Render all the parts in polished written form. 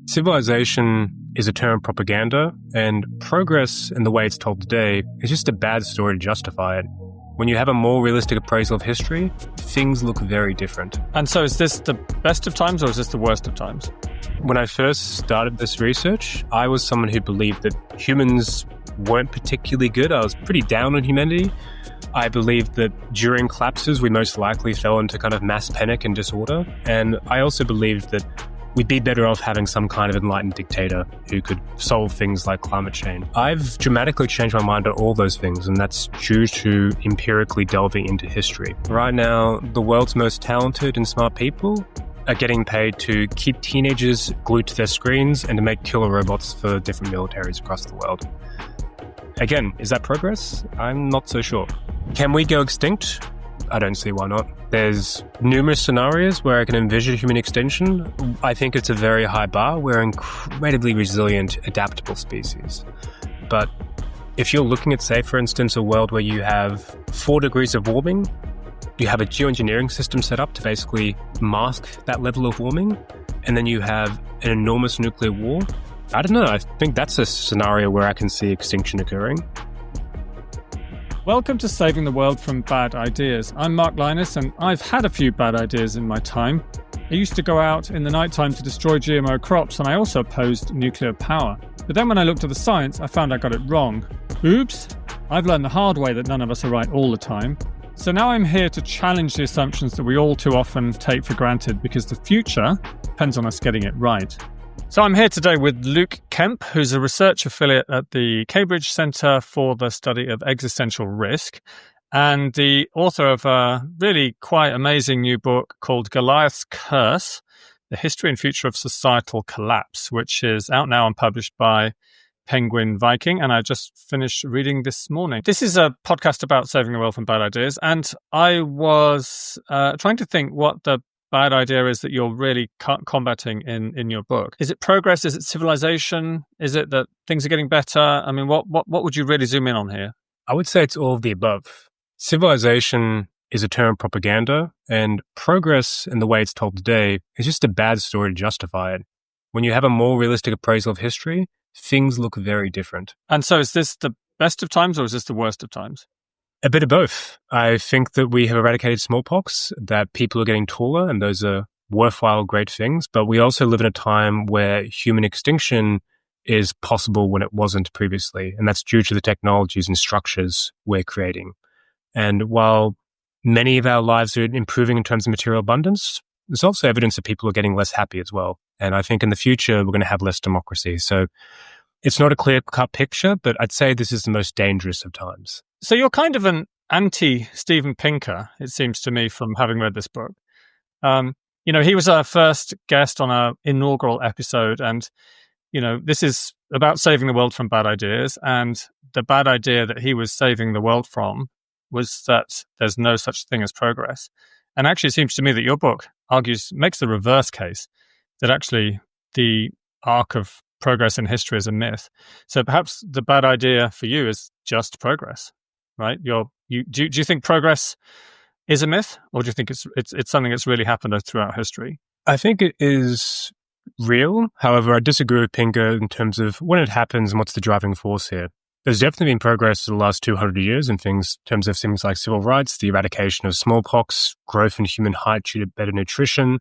Civilization is a term of propaganda, and progress in the way it's told today is just a bad story to justify it. When you have a more realistic appraisal of history, things look very different. And so is this the best of times or is this the worst of times? When I first started this research, I was someone who believed that humans weren't particularly good. I was pretty down on humanity. I believed that during collapses, we most likely fell into kind of mass panic and disorder. And I also believed that we'd be better off having some kind of enlightened dictator who could solve things like climate change. I've dramatically changed my mind on all those things, and that's due to empirically delving into history. Right now, the world's most talented and smart people are getting paid to keep teenagers glued to their screens and to make killer robots for different militaries across the world. Again, is that progress? I'm not so sure. Can we go extinct? I don't see why not. There's numerous scenarios where I can envision human extinction. I think it's a very high bar. We're an incredibly resilient, adaptable species. But if you're looking at, say, for instance, a world where you have 4 degrees of warming, you have a geoengineering system set up to basically mask that level of warming, and then you have an enormous nuclear war, I don't know. I think that's a scenario where I can see extinction occurring. Welcome to Saving the World from Bad Ideas. I'm Mark Lynas, and I've had a few bad ideas in my time. I used to go out in the nighttime to destroy GMO crops, and I also opposed nuclear power. But then when I looked at the science, I found I got it wrong. Oops! I've learned the hard way that none of us are right all the time. So now I'm here to challenge the assumptions that we all too often take for granted, because the future depends on us getting it right. So I'm here today with Luke Kemp, who's a research affiliate at the Cambridge Centre for the Study of Existential Risk, and the author of a really quite amazing new book called Goliath's Curse, The History and Future of Societal Collapse, which is out now and published by Penguin Viking, and I just finished reading this morning. This is a podcast about saving the world from bad ideas, and I was trying to think what the bad idea is that you're really combating in your book. Is it progress? Is it civilization? Is it that things are getting better? I mean, what would you really zoom in on here? I would say it's all of the above. Civilization is a term of propaganda, and progress in the way it's told today is just a bad story to justify it. When you have a more realistic appraisal of history, things look very different. And so is this the best of times or is this the worst of times? A bit of both. I think that we have eradicated smallpox, that people are getting taller, and those are worthwhile, great things. But we also live in a time where human extinction is possible when it wasn't previously. And that's due to the technologies and structures we're creating. And while many of our lives are improving in terms of material abundance, there's also evidence that people are getting less happy as well. And I think in the future, we're going to have less democracy. So it's not a clear-cut picture, but I'd say this is the most dangerous of times. So you're kind of an anti-Steven Pinker, it seems to me, from having read this book. He was our first guest on our inaugural episode, and, this is about saving the world from bad ideas. And the bad idea that he was saving the world from was that there's no such thing as progress. And actually, it seems to me that your book makes the reverse case, that actually the arc of progress in history is a myth. So perhaps the bad idea for you is just progress. Right? Do you think progress is a myth, or do you think it's something that's really happened throughout history? I think it is real. However, I disagree with Pinker in terms of when it happens and what's the driving force here. There's definitely been progress in the last 200 years in terms of things like civil rights, the eradication of smallpox, growth in human height due to better nutrition,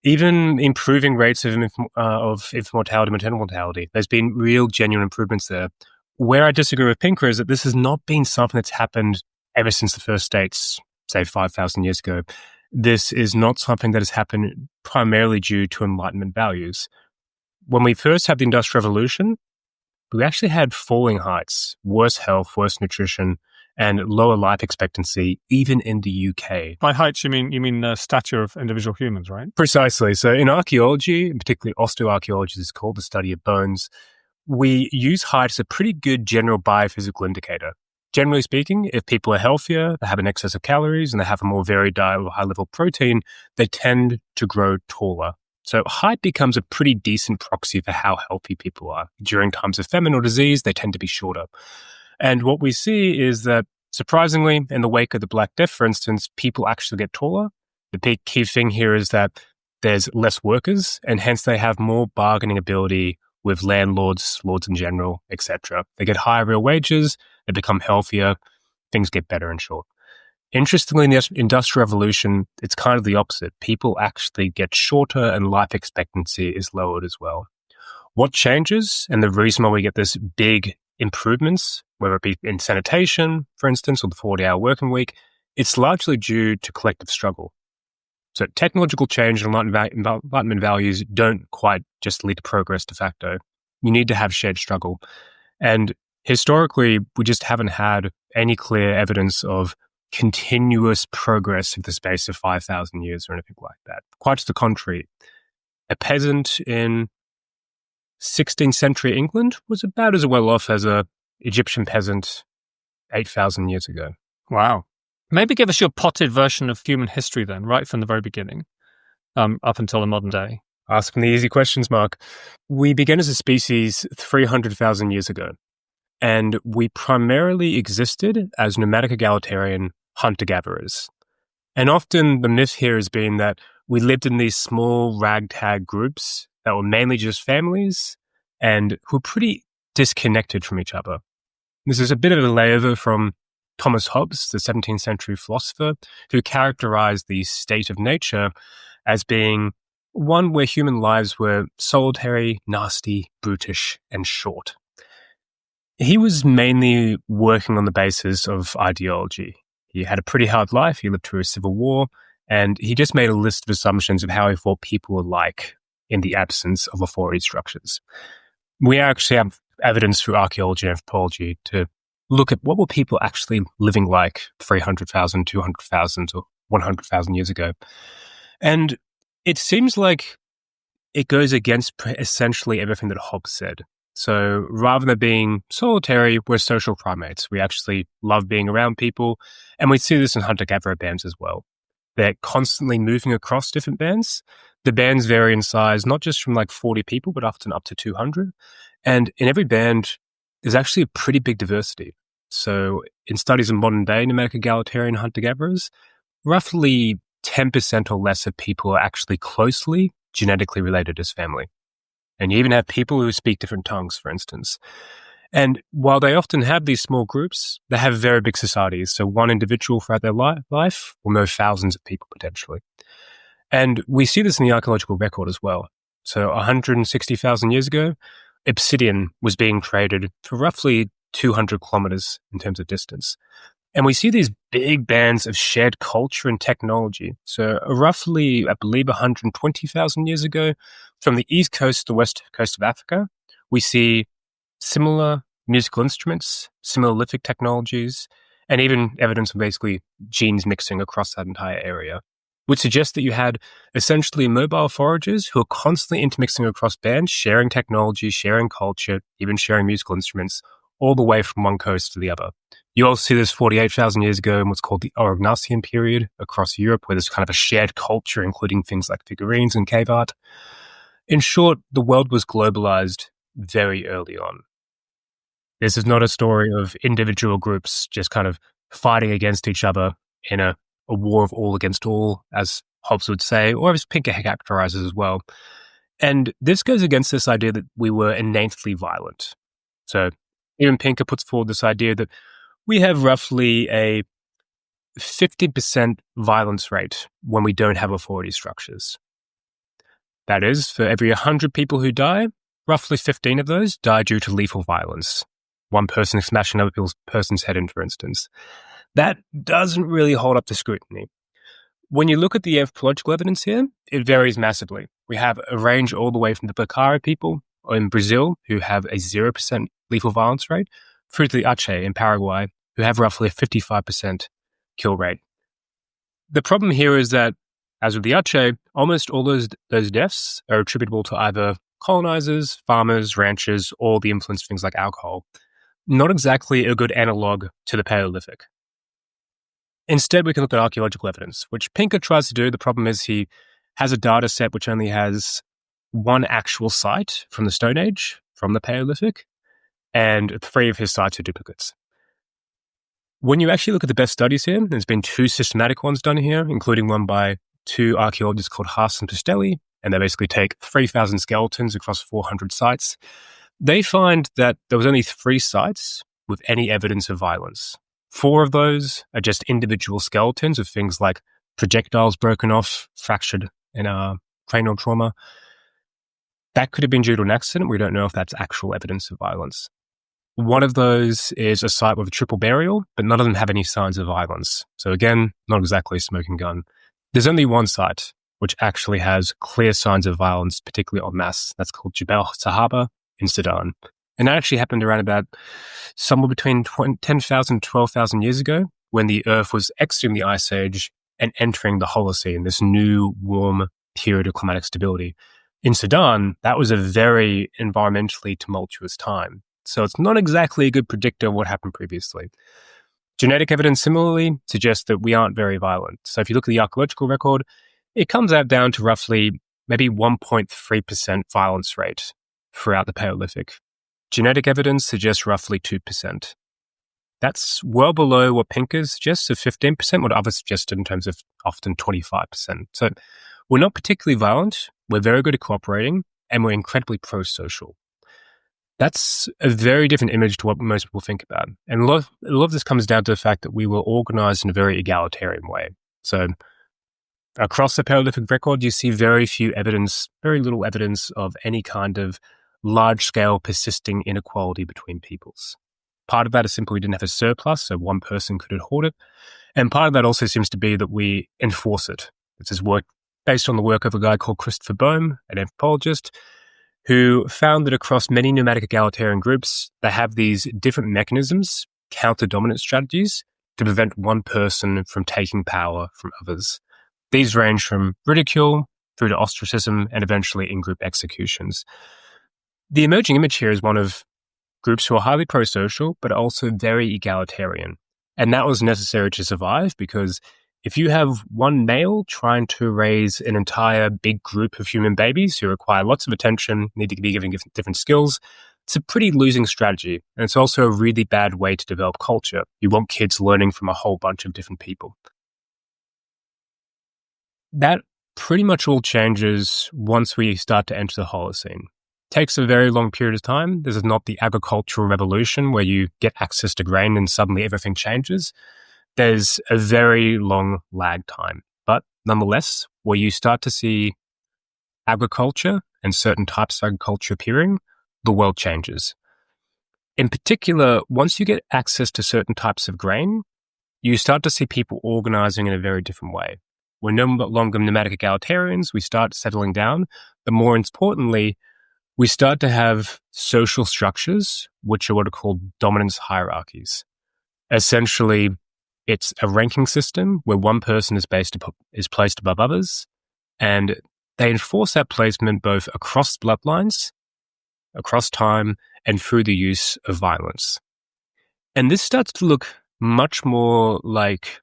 even improving rates of infant mortality, maternal mortality. There's been real, genuine improvements there. Where I disagree with Pinker is that this has not been something that's happened ever since the first states, say 5,000 years ago. This is not something that has happened primarily due to Enlightenment values. When we first had the Industrial Revolution, we actually had falling heights, worse health, worse nutrition, and lower life expectancy, even in the UK. By heights, you mean the stature of individual humans, right? Precisely. So in archaeology, and particularly osteoarchaeology, is called the study of bones, we use height as a pretty good general biophysical indicator. Generally speaking, if people are healthier, they have an excess of calories, and they have a more varied diet with high level of protein, they tend to grow taller. So height becomes a pretty decent proxy for how healthy people are. During times of famine or disease, they tend to be shorter. And what we see is that, surprisingly, in the wake of the Black Death, for instance, people actually get taller. The big key thing here is that there's less workers, and hence they have more bargaining ability with landlords, lords in general, etc. They get higher real wages, they become healthier, things get better in short. Interestingly, in the Industrial Revolution, it's kind of the opposite. People actually get shorter and life expectancy is lowered as well. What changes, and the reason why we get this big improvements, whether it be in sanitation, for instance, or the 40-hour working week, it's largely due to collective struggle. So technological change and Enlightenment values don't quite just lead to progress de facto. You need to have shared struggle. And historically, we just haven't had any clear evidence of continuous progress in the space of 5,000 years or anything like that. Quite to the contrary. A peasant in 16th century England was about as well off as an Egyptian peasant 8,000 years ago. Wow. Maybe give us your potted version of human history then, right from the very beginning, up until the modern day. Asking the easy questions, Mark. We began as a species 300,000 years ago, and we primarily existed as nomadic egalitarian hunter-gatherers. And often the myth here has been that we lived in these small ragtag groups that were mainly just families and who were pretty disconnected from each other. This is a bit of a layover from Thomas Hobbes, the 17th century philosopher, who characterized the state of nature as being one where human lives were solitary, nasty, brutish, and short. He was mainly working on the basis of ideology. He had a pretty hard life. He lived through a civil war, and he just made a list of assumptions of how he thought people were like in the absence of authority structures. We actually have evidence through archaeology and anthropology to look at what were people actually living like 300,000, 200,000, or 100,000 years ago. And it seems like it goes against essentially everything that Hobbes said. So rather than being solitary, we're social primates. We actually love being around people. And we see this in hunter-gatherer bands as well. They're constantly moving across different bands. The bands vary in size, not just from like 40 people, but often up to 200. And in every band, there's actually a pretty big diversity. So in studies in modern day nomadic egalitarian hunter-gatherers, roughly 10% or less of people are actually closely genetically related as family. And you even have people who speak different tongues, for instance. And while they often have these small groups, they have very big societies. So one individual throughout their life will know thousands of people potentially. And we see this in the archaeological record as well. So 160,000 years ago, obsidian was being traded for roughly 200 kilometers in terms of distance. And we see these big bands of shared culture and technology. So roughly, I believe 120,000 years ago, from the east coast to the west coast of Africa, we see similar musical instruments, similar lithic technologies, and even evidence of basically genes mixing across that entire area, which suggests that you had essentially mobile foragers who are constantly intermixing across bands, sharing technology, sharing culture, even sharing musical instruments, all the way from one coast to the other. You also see this 48,000 years ago in what's called the Aurignacian period across Europe, where there's kind of a shared culture, including things like figurines and cave art. In short, the world was globalized very early on. This is not a story of individual groups just kind of fighting against each other in a war of all against all, as Hobbes would say, or as Pinker characterizes as well. And this goes against this idea that we were innately violent. So even Pinker puts forward this idea that we have roughly a 50% violence rate when we don't have authority structures. That is, for every 100 people who die, roughly 15 of those die due to lethal violence. One person smashing another person's head in, for instance. That doesn't really hold up to scrutiny. When you look at the anthropological evidence here, it varies massively. We have a range all the way from the Bacari people in Brazil, who have a 0% lethal violence rate, through to the Ache in Paraguay, who have roughly a 55% kill rate. The problem here is that, as with the Ache, almost all those deaths are attributable to either colonizers, farmers, ranchers, or the influence of things like alcohol. Not exactly a good analog to the Paleolithic. Instead, we can look at archaeological evidence, which Pinker tries to do. The problem is he has a data set which only has one actual site from the Stone Age, from the Paleolithic, and 3 of his sites are duplicates. When you actually look at the best studies here, there's been 2 systematic ones done here, including one by two archaeologists called Haas and Pistelli, and they basically take 3,000 skeletons across 400 sites. They find that there was only 3 sites with any evidence of violence. 4 of those are just individual skeletons of things like projectiles broken off, fractured in cranial trauma. That could have been due to an accident. We don't know if that's actual evidence of violence. One of those is a site with a triple burial, but none of them have any signs of violence. So again, not exactly a smoking gun. There's only one site which actually has clear signs of violence, particularly en masse. That's called Jebel Sahaba in Sudan. And that actually happened around about somewhere between 10,000 and 12,000 years ago, when the Earth was exiting the Ice Age and entering the Holocene, this new warm period of climatic stability. In Sudan, that was a very environmentally tumultuous time. So it's not exactly a good predictor of what happened previously. Genetic evidence similarly suggests that we aren't very violent. So if you look at the archaeological record, it comes out down to roughly maybe 1.3% violence rate throughout the Paleolithic. Genetic evidence suggests roughly 2%. That's well below what Pinker suggests of 15%, what others suggested in terms of often 25%. So we're not particularly violent, we're very good at cooperating, and we're incredibly pro-social. That's a very different image to what most people think about. And a lot of this comes down to the fact that we were organized in a very egalitarian way. So across the Paleolithic record, you see very little evidence of any kind of large-scale persisting inequality between peoples. Part of that is simply we didn't have a surplus, so one person could hoard it. And part of that also seems to be that we enforce it. This is work based on the work of a guy called Christopher Boehm, an anthropologist, who found that across many nomadic egalitarian groups, they have these different mechanisms, counter-dominant strategies, to prevent one person from taking power from others. These range from ridicule through to ostracism and eventually in-group executions. The emerging image here is one of groups who are highly pro-social, but also very egalitarian. And that was necessary to survive because if you have one male trying to raise an entire big group of human babies who require lots of attention, need to be given different skills, it's a pretty losing strategy. And it's also a really bad way to develop culture. You want kids learning from a whole bunch of different people. That pretty much all changes once we start to enter the Holocene. Takes a very long period of time. This is not the agricultural revolution where you get access to grain and suddenly everything changes. There's a very long lag time. But nonetheless, where you start to see agriculture and certain types of agriculture appearing, the world changes. In particular, once you get access to certain types of grain, you start to see people organizing in a very different way. We're no longer nomadic egalitarians. We start settling down. But more importantly, we start to have social structures, which are what are called dominance hierarchies. Essentially, it's a ranking system where one person is placed above others, and they enforce that placement both across bloodlines, across time, and through the use of violence. And this starts to look much more like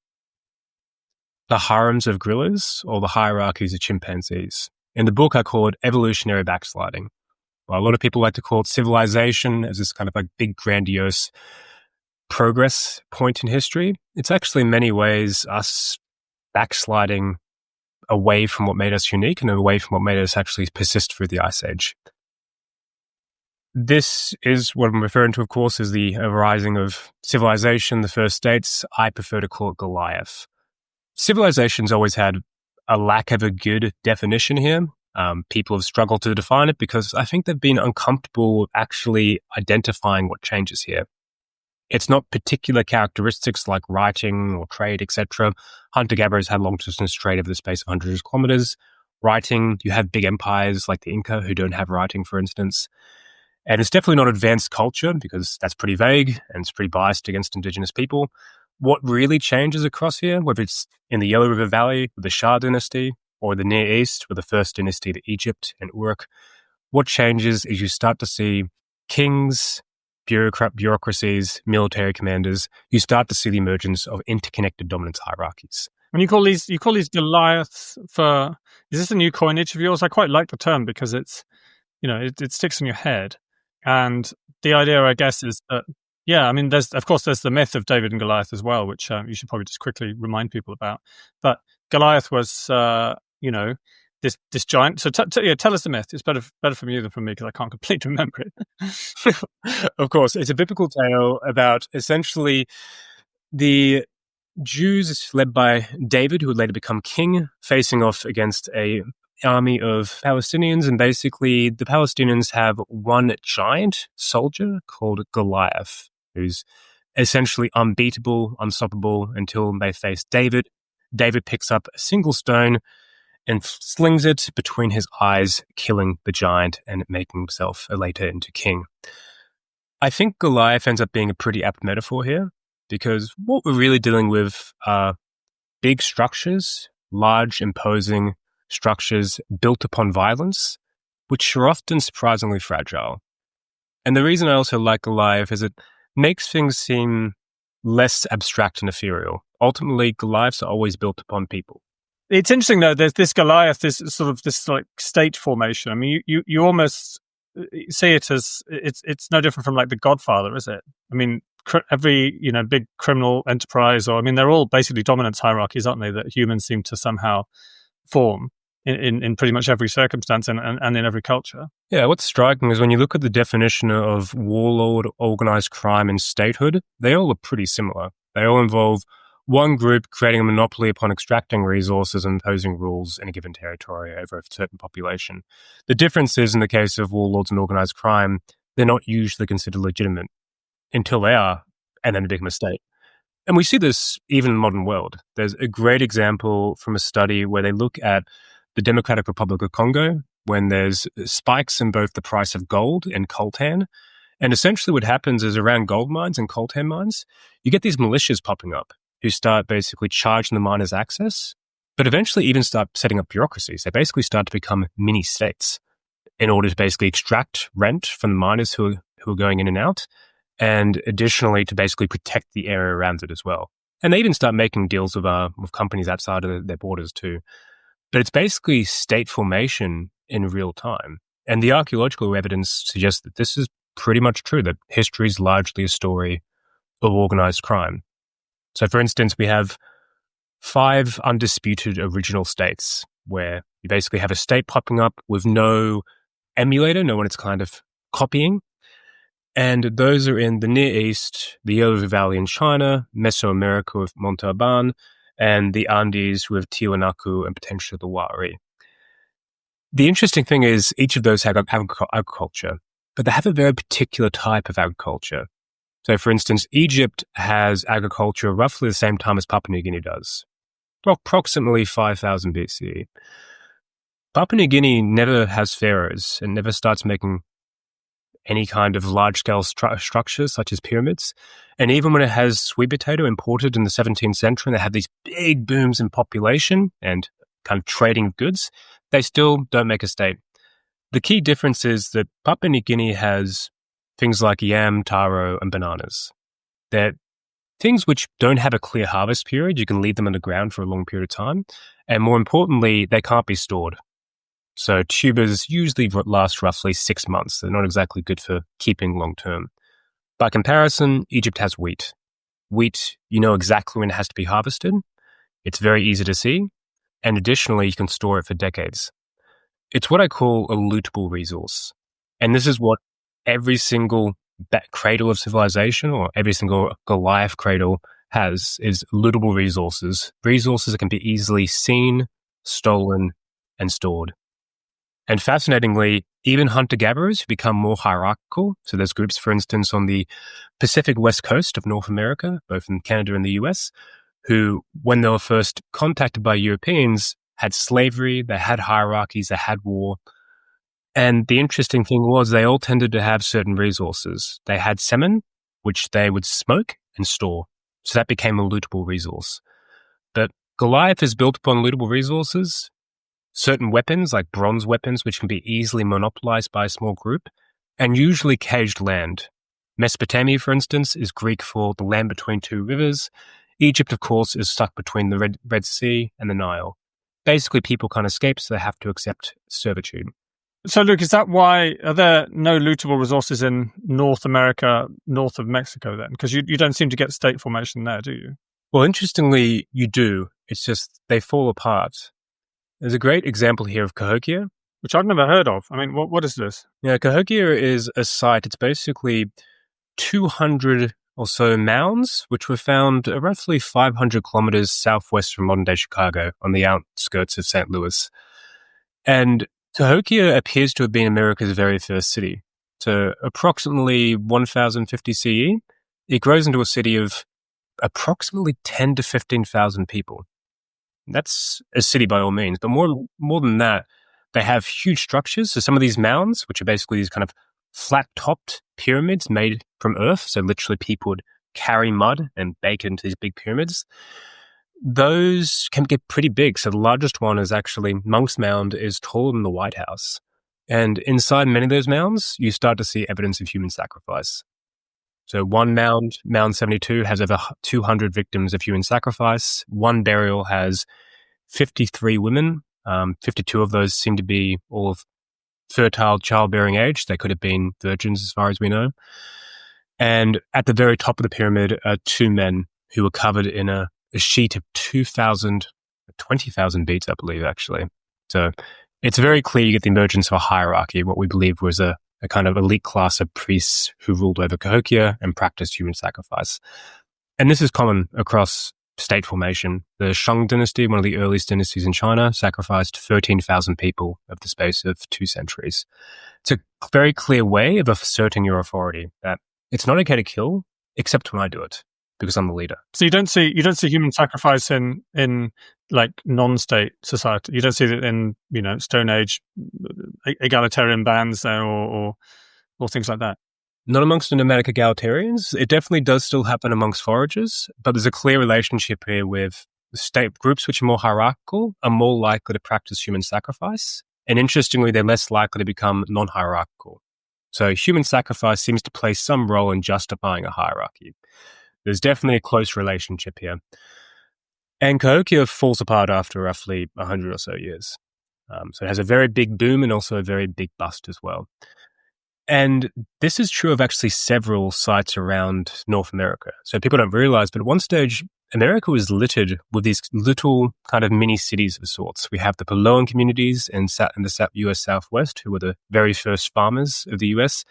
the harems of gorillas or the hierarchies of chimpanzees. In the book, I call it evolutionary backsliding. Well, a lot of people like to call it civilization as this kind of like big, grandiose progress point in history. It's actually in many ways us backsliding away from what made us unique and away from what made us actually persist through the Ice Age. This is what I'm referring to, of course, is the rising of civilization, the first states. I prefer to call it Goliath. Civilization's always had a lack of a good definition here. People have struggled to define it because I think they've been uncomfortable actually identifying what changes here. It's not particular characteristics like writing or trade, etc. Hunter-gatherers had long-distance trade over the space of hundreds of kilometers. Writing, you have big empires like the Inca who don't have writing, for instance. And it's definitely not advanced culture because that's pretty vague and it's pretty biased against indigenous people. What really changes across here, whether it's in the Yellow River Valley with the Shah dynasty or the Near East with the first dynasty of Egypt and Uruk, what changes is you start to see kings, bureaucracies, military commanders. You start to see the emergence of interconnected dominance hierarchies. And you call these Goliaths for, is this a new coinage of yours? I quite like the term because it's, it sticks in your head. And the idea, I guess, is that, yeah, I mean, there's the myth of David and Goliath as well, which you should probably just quickly remind people about. But Goliath was, this giant. So tell us the myth. It's better from you than from me because I can't completely remember it. Of course, it's a biblical tale about essentially the Jews led by David, who would later become king, facing off against a army of Palestinians. And basically, the Palestinians have one giant soldier called Goliath, who's essentially unbeatable, unstoppable until they face David. David picks up a single stone and slings it between his eyes, killing the giant and making himself later into king. I think Goliath ends up being a pretty apt metaphor here, because what we're really dealing with are big structures, large, imposing structures built upon violence, which are often surprisingly fragile. And the reason I also like Goliath is it makes things seem less abstract and ethereal. Ultimately, Goliaths are always built upon people. It's interesting, though, there's this Goliath, this sort of this like state formation. I mean, you almost see it as it's no different from like The Godfather, is it? I mean, every big criminal enterprise, or I mean, they're all basically dominance hierarchies, aren't they? That humans seem to somehow form in pretty much every circumstance and in every culture. Yeah, what's striking is when you look at the definition of warlord, organized crime, and statehood, they all are pretty similar. They all involve one group creating a monopoly upon extracting resources and imposing rules in a given territory over a certain population. The difference is, in the case of warlords and organized crime, they're not usually considered legitimate until they are, and then they become a state. And we see this even in the modern world. There's a great example from a study where they look at the Democratic Republic of Congo, when there's spikes in both the price of gold and coltan. And essentially what happens is around gold mines and coltan mines, you get these militias popping up who start basically charging the miners access, but eventually even start setting up bureaucracies. They basically start to become mini states in order to basically extract rent from the miners who are going in and out, and additionally to basically protect the area around it as well. And they even start making deals with companies outside of their borders too. But it's basically state formation in real time. And the archaeological evidence suggests that this is pretty much true, that history is largely a story of organized crime. So, for instance, we have 5 undisputed original states where you basically have a state popping up with no emulator, no one it's kind of copying. And those are in the Near East, the Yoruba Valley in China, Mesoamerica with Montalban, and the Andes with Tiwanaku and potentially the Wari. The interesting thing is each of those have agriculture, but they have a very particular type of agriculture. So, for instance, Egypt has agriculture roughly the same time as Papua New Guinea does, approximately 5000 BCE. Papua New Guinea never has pharaohs and never starts making any kind of large-scale structures such as pyramids. And even when it has sweet potato imported in the 17th century, and they have these big booms in population and kind of trading of goods, they still don't make a state. The key difference is that Papua New Guinea has things like yam, taro, and bananas. They're things which don't have a clear harvest period. You can leave them underground for a long period of time. And more importantly, they can't be stored. So tubers usually last roughly 6 months. They're not exactly good for keeping long term. By comparison, Egypt has wheat. Wheat, you know exactly when it has to be harvested. It's very easy to see. And additionally, you can store it for decades. It's what I call a lootable resource. And this is what every single cradle of civilization, or every single Goliath cradle, has, is lootable resources. Resources that can be easily seen, stolen, and stored. And fascinatingly, even hunter-gatherers become more hierarchical. So there's groups, for instance, on the Pacific West Coast of North America, both in Canada and the US, who, when they were first contacted by Europeans, had slavery, they had hierarchies, they had war. And the interesting thing was they all tended to have certain resources. They had semen, which they would smoke and store. So that became a lootable resource. But Goliath is built upon lootable resources. Certain weapons, like bronze weapons, which can be easily monopolized by a small group, and usually caged land. Mesopotamia, for instance, is Greek for the land between 2 rivers. Egypt, of course, is stuck between the Red Sea and the Nile. Basically, people can't escape, so they have to accept servitude. So, Luke, is that why are there no lootable resources in North America, north of Mexico then? Because you don't seem to get state formation there, do you? Well, interestingly, you do. It's just they fall apart. There's a great example here of Cahokia. Which I've never heard of. I mean, what is this? Yeah, Cahokia is a site. It's basically 200 or so mounds, which were found roughly 500 kilometers southwest from modern-day Chicago on the outskirts of St. Louis. And Cahokia appears to have been America's very first city. So approximately 1050 CE, it grows into a city of approximately 10 to 15,000 people. That's a city by all means, but more than that, they have huge structures. So some of these mounds, which are basically these kind of flat-topped pyramids made from earth, so literally people would carry mud and bake it into these big pyramids, those can get pretty big. So the largest one is actually Monk's Mound, is taller than the White House. And inside many of those mounds, you start to see evidence of human sacrifice. So one mound, Mound 72, has over 200 victims of human sacrifice. One burial has 53 women. 52 of those seem to be all of fertile childbearing age. They could have been virgins as far as we know. And at the very top of the pyramid are two men who were covered in a sheet of 20,000 beads, I believe, actually. So it's very clear you get the emergence of a hierarchy, what we believe was a kind of elite class of priests who ruled over Cahokia and practiced human sacrifice. And this is common across state formation. The Shang dynasty, one of the earliest dynasties in China, sacrificed 13,000 people over the space of 2 centuries. It's a very clear way of asserting your authority, that it's not okay to kill, except when I do it, because I'm the leader. So you don't see human sacrifice in like non-state society. You don't see it in, Stone Age egalitarian bands there or things like that. Not amongst the nomadic egalitarians. It definitely does still happen amongst foragers, but there's a clear relationship here with state groups which are more hierarchical are more likely to practice human sacrifice. And interestingly, they're less likely to become non-hierarchical. So human sacrifice seems to play some role in justifying a hierarchy. There's definitely a close relationship here. And Cahokia falls apart after roughly 100 or so years. So it has a very big boom and also a very big bust as well. And this is true of actually several sites around North America. So people don't realize, but at one stage, America was littered with these little kind of mini cities of sorts. We have the Paloan communities in the US Southwest, who were the very first farmers of the US.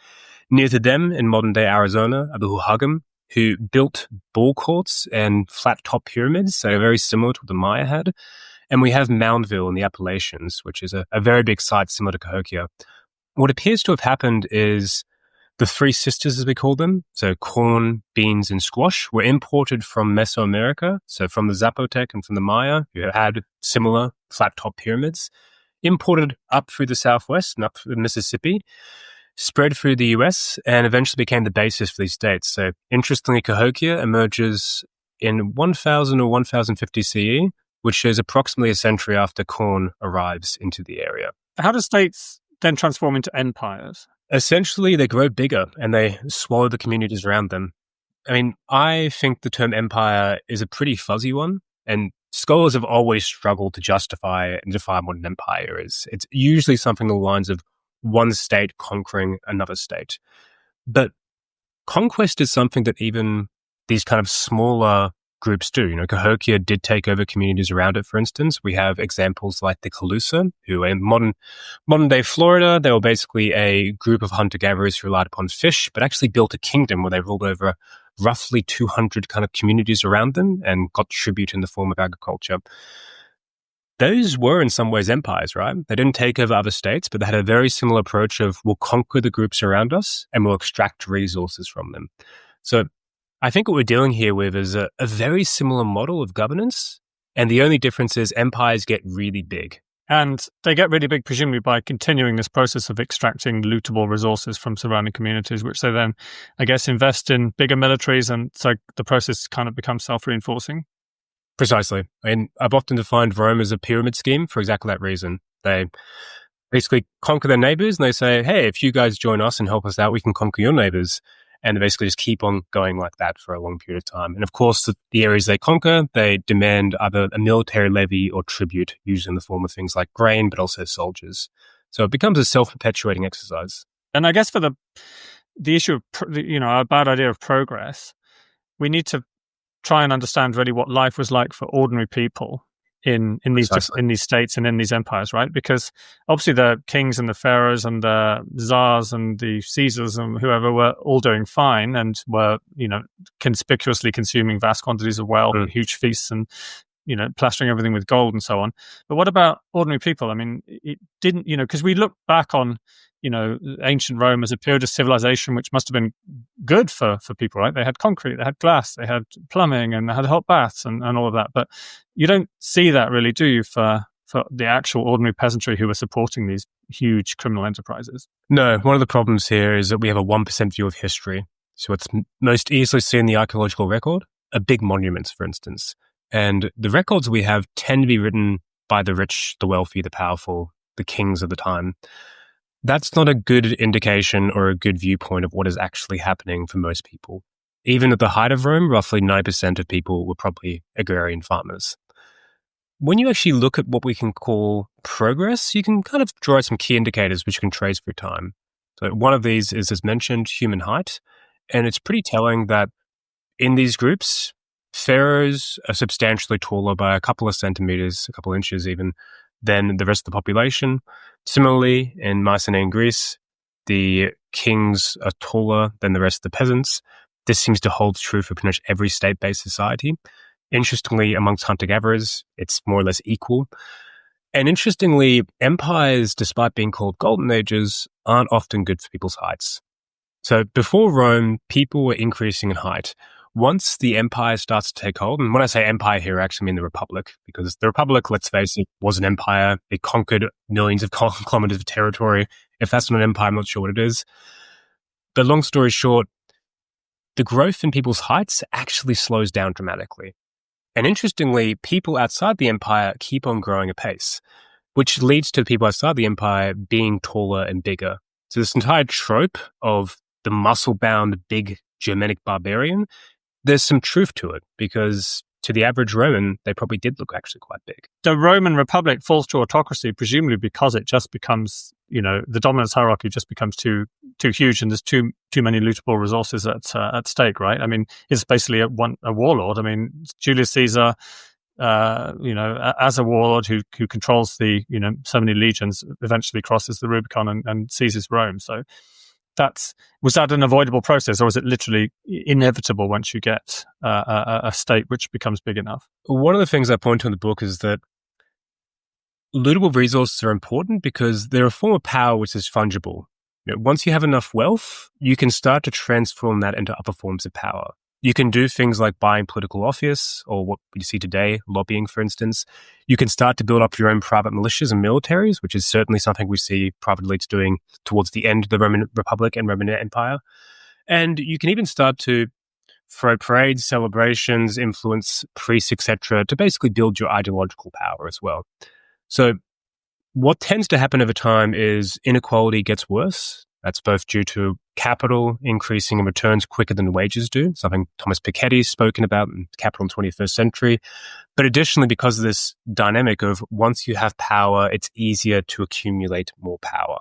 Near to them, in modern-day Arizona, are the Huhagam, who built ball courts and flat-top pyramids, so very similar to what the Maya had. And we have Moundville in the Appalachians, which is a very big site similar to Cahokia. What appears to have happened is the three sisters, as we call them, so corn, beans, and squash, were imported from Mesoamerica, so from the Zapotec and from the Maya, who had similar flat-top pyramids, imported up through the Southwest and up through the Mississippi, spread through the US, and eventually became the basis for these states. So interestingly, Cahokia emerges in 1000 or 1050 CE, which is approximately a century after corn arrives into the area. How do states then transform into empires? Essentially, they grow bigger and they swallow the communities around them. I mean, I think the term empire is a pretty fuzzy one, and scholars have always struggled to justify and define what an empire is. It's usually something along the lines of one state conquering another state. But conquest is something that even these kind of smaller groups do. Cahokia did take over communities around it, for instance. We have examples like the Calusa, who in modern-day Florida, they were basically a group of hunter-gatherers who relied upon fish, but actually built a kingdom where they ruled over roughly 200 kind of communities around them and got tribute in the form of agriculture. Those were in some ways empires, right? They didn't take over other states, but they had a very similar approach of we'll conquer the groups around us and we'll extract resources from them. So I think what we're dealing here with is a very similar model of governance, and the only difference is empires get really big. And they get really big, presumably, by continuing this process of extracting lootable resources from surrounding communities, which they then, I guess, invest in bigger militaries, and so the process kind of becomes self-reinforcing. Precisely. And I've often defined Rome as a pyramid scheme for exactly that reason. They basically conquer their neighbors, and they say, hey, if you guys join us and help us out, we can conquer your neighbors. And they basically just keep on going like that for a long period of time. And of course, the areas they conquer, they demand either a military levy or tribute, usually in the form of things like grain, but also soldiers. So it becomes a self-perpetuating exercise. And I guess for the issue of, a bad idea of progress, we need to try and understand really what life was like for ordinary people in these states and in these empires, right? Because obviously the kings and the pharaohs and the czars and the Caesars and whoever were all doing fine and were, conspicuously consuming vast quantities of wealth, huge feasts, and plastering everything with gold and so on. But what about ordinary people? I mean, it didn't, because we look back on, ancient Rome as a period of civilization, which must have been good for people, right? They had concrete, they had glass, they had plumbing, and they had hot baths and all of that. But you don't see that really, do you, for the actual ordinary peasantry who were supporting these huge criminal enterprises? No, one of the problems here is that we have a 1% view of history. So it's most easily seen in the archaeological record are big monuments, for instance. And the records we have tend to be written by the rich, the wealthy, the powerful, the kings of the time. That's not a good indication or a good viewpoint of what is actually happening for most people. Even at the height of Rome, roughly 9% of people were probably agrarian farmers. When you actually look at what we can call progress, you can kind of draw out some key indicators which you can trace through time. So one of these is, as mentioned, human height. And it's pretty telling that in these groups, pharaohs are substantially taller by a couple of centimeters, a couple of inches even, than the rest of the population. Similarly, in Mycenaean Greece, the kings are taller than the rest of the peasants. This seems to hold true for pretty much every state-based society. Interestingly, amongst hunter-gatherers, it's more or less equal. And interestingly, empires, despite being called golden ages, aren't often good for people's heights. So before Rome, people were increasing in height. Once the empire starts to take hold, and when I say empire here, I actually mean the Republic, because the Republic, let's face it, was an empire. It conquered millions of kilometers of territory. If that's not an empire, I'm not sure what it is. But long story short, the growth in people's heights actually slows down dramatically. And interestingly, people outside the empire keep on growing apace, which leads to people outside the empire being taller and bigger. So this entire trope of the muscle-bound, big Germanic barbarian, there's some truth to it, because to the average Roman, they probably did look actually quite big. The Roman Republic falls to autocracy, presumably because it just becomes, the dominance hierarchy just becomes too huge, and there's too many lootable resources at stake, right? I mean, it's basically a warlord. I mean, Julius Caesar, as a warlord who controls the, so many legions, eventually crosses the Rubicon and seizes Rome. So was that an avoidable process, or was it literally inevitable once you get a state which becomes big enough? One of the things I point to in the book is that lootable resources are important because they're a form of power which is fungible. Once you have enough wealth, you can start to transform that into other forms of power. You can do things like buying political office, or what you see today, lobbying, for instance. You can start to build up your own private militias and militaries, which is certainly something we see private elites doing towards the end of the Roman Republic and Roman Empire. And you can even start to throw parades, celebrations, influence priests, etc., to basically build your ideological power as well. So what tends to happen over time is inequality gets worse. That's both due to capital increasing in returns quicker than wages do, something Thomas Piketty's spoken about in Capital in the 21st Century. But additionally, because of this dynamic of once you have power, it's easier to accumulate more power.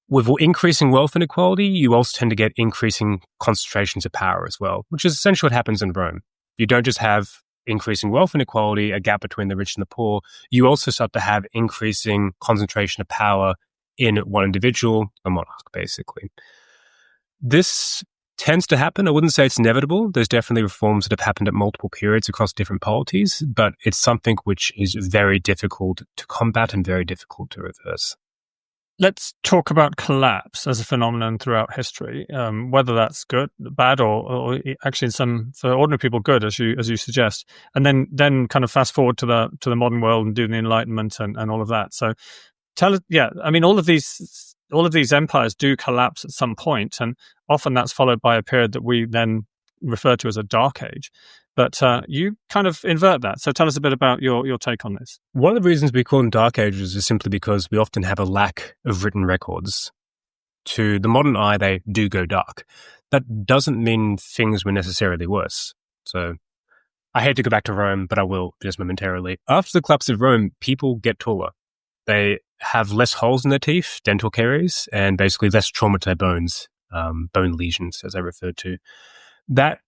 With increasing wealth inequality, you also tend to get increasing concentrations of power as well, which is essentially what happens in Rome. You don't just have increasing wealth inequality, a gap between the rich and the poor. You also start to have increasing concentration of power in one individual, a monarch, basically. This tends to happen. I wouldn't say it's inevitable. There's definitely reforms that have happened at multiple periods across different polities, but it's something which is very difficult to combat and very difficult to reverse. Let's talk about collapse as a phenomenon throughout history, whether that's good, bad, or actually for ordinary people good, as you suggest, and then kind of fast forward to the modern world and do the Enlightenment and all of that. So tell us, I mean, all of these empires do collapse at some point, and often that's followed by a period that we then refer to as a dark age. But you kind of invert that. So tell us a bit about your take on this. One of the reasons we call them dark ages is simply because we often have a lack of written records. To the modern eye, they do go dark. That doesn't mean things were necessarily worse. So I hate to go back to Rome, but I will just momentarily. After the collapse of Rome, people get taller. They have less holes in their teeth, dental caries, and basically less trauma to their bones, bone lesions, as I referred to. That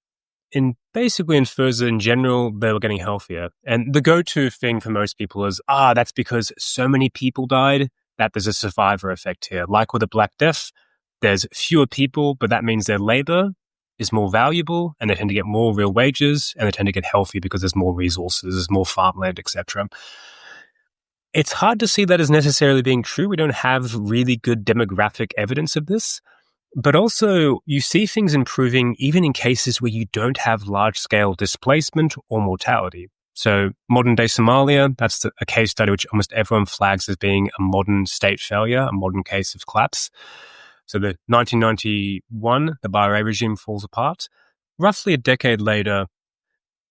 basically infers that in general, they were getting healthier. And the go-to thing for most people is, that's because so many people died that there's a survivor effect here. Like with the Black Death, there's fewer people, but that means their labor is more valuable and they tend to get more real wages and they tend to get healthy because there's more resources, there's more farmland, etc. It's hard to see that as necessarily being true. We don't have really good demographic evidence of this. But also, you see things improving even in cases where you don't have large-scale displacement or mortality. So modern-day Somalia, that's a case study which almost everyone flags as being a modern state failure, a modern case of collapse. So the 1991, the Barre regime falls apart. Roughly a decade later,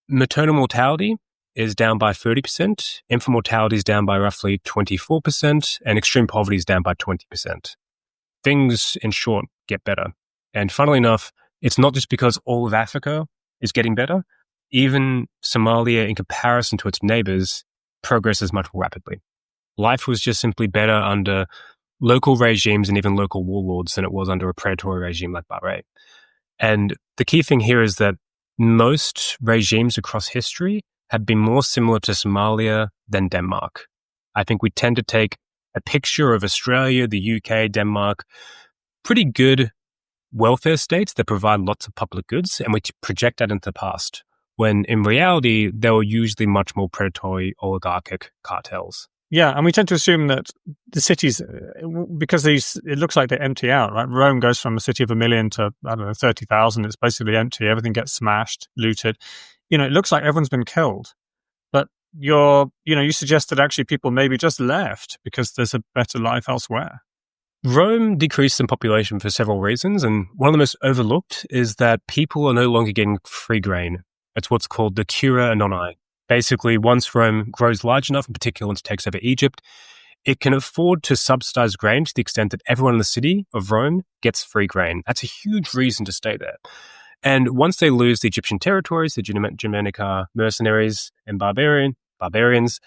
maternal mortality is down by 30%, infant mortality is down by roughly 24%, and extreme poverty is down by 20%. Things, in short, get better. And funnily enough, it's not just because all of Africa is getting better. Even Somalia, in comparison to its neighbors, progresses much more rapidly. Life was just simply better under local regimes and even local warlords than it was under a predatory regime like Bahrain. And the key thing here is that most regimes across history have been more similar to Somalia than Denmark. I think we tend to take a picture of Australia, the UK, Denmark, pretty good welfare states that provide lots of public goods, and we project that into the past, when in reality, they were usually much more predatory oligarchic cartels. Yeah, and we tend to assume that the cities, because it looks like they empty out, right? Rome goes from a city of 1 million to, 30,000. It's basically empty. Everything gets smashed, looted. It looks like everyone's been killed. But you suggest that actually people maybe just left because there's a better life elsewhere. Rome decreased in population for several reasons, and one of the most overlooked is that people are no longer getting free grain. It's what's called the cura annoni. Basically, once Rome grows large enough, in particular once it takes over Egypt, it can afford to subsidize grain to the extent that everyone in the city of Rome gets free grain. That's a huge reason to stay there. And once they lose the Egyptian territories, the Germanic mercenaries and barbarians,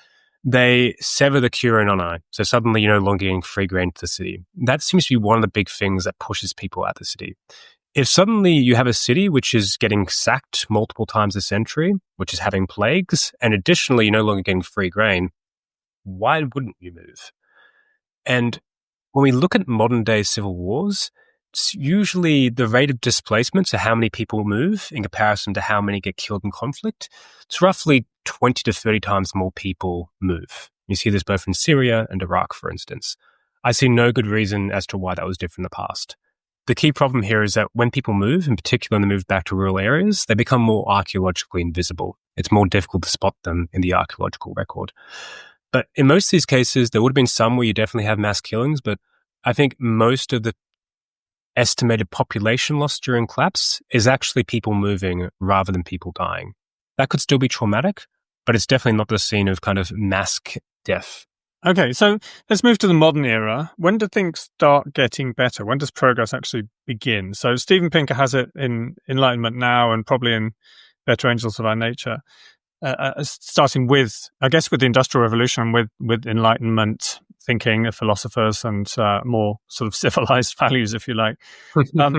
they sever the cura annoni. So suddenly you're no longer getting free grain to the city. That seems to be one of the big things that pushes people out of the city. If suddenly you have a city which is getting sacked multiple times a century, which is having plagues, and additionally you're no longer getting free grain, why wouldn't you move? And when we look at modern day civil wars, it's usually the rate of displacement, so how many people move in comparison to how many get killed in conflict, it's roughly 20 to 30 times more people move. You see this both in Syria and Iraq, for instance. I see no good reason as to why that was different in the past. The key problem here is that when people move, in particular when they move back to rural areas, they become more archaeologically invisible. It's more difficult to spot them in the archaeological record. But in most of these cases, there would have been some where you definitely have mass killings, but I think most of the estimated population loss during collapse is actually people moving rather than people dying. That could still be traumatic, but it's definitely not the scene of kind of mass death. Okay, so let's move to the modern era. When do things start getting better? When does progress actually begin? So Steven Pinker has it in Enlightenment Now and probably in Better Angels of Our Nature, starting with, I guess, with the Industrial Revolution, with Enlightenment thinking of philosophers and more sort of civilized values, if you like.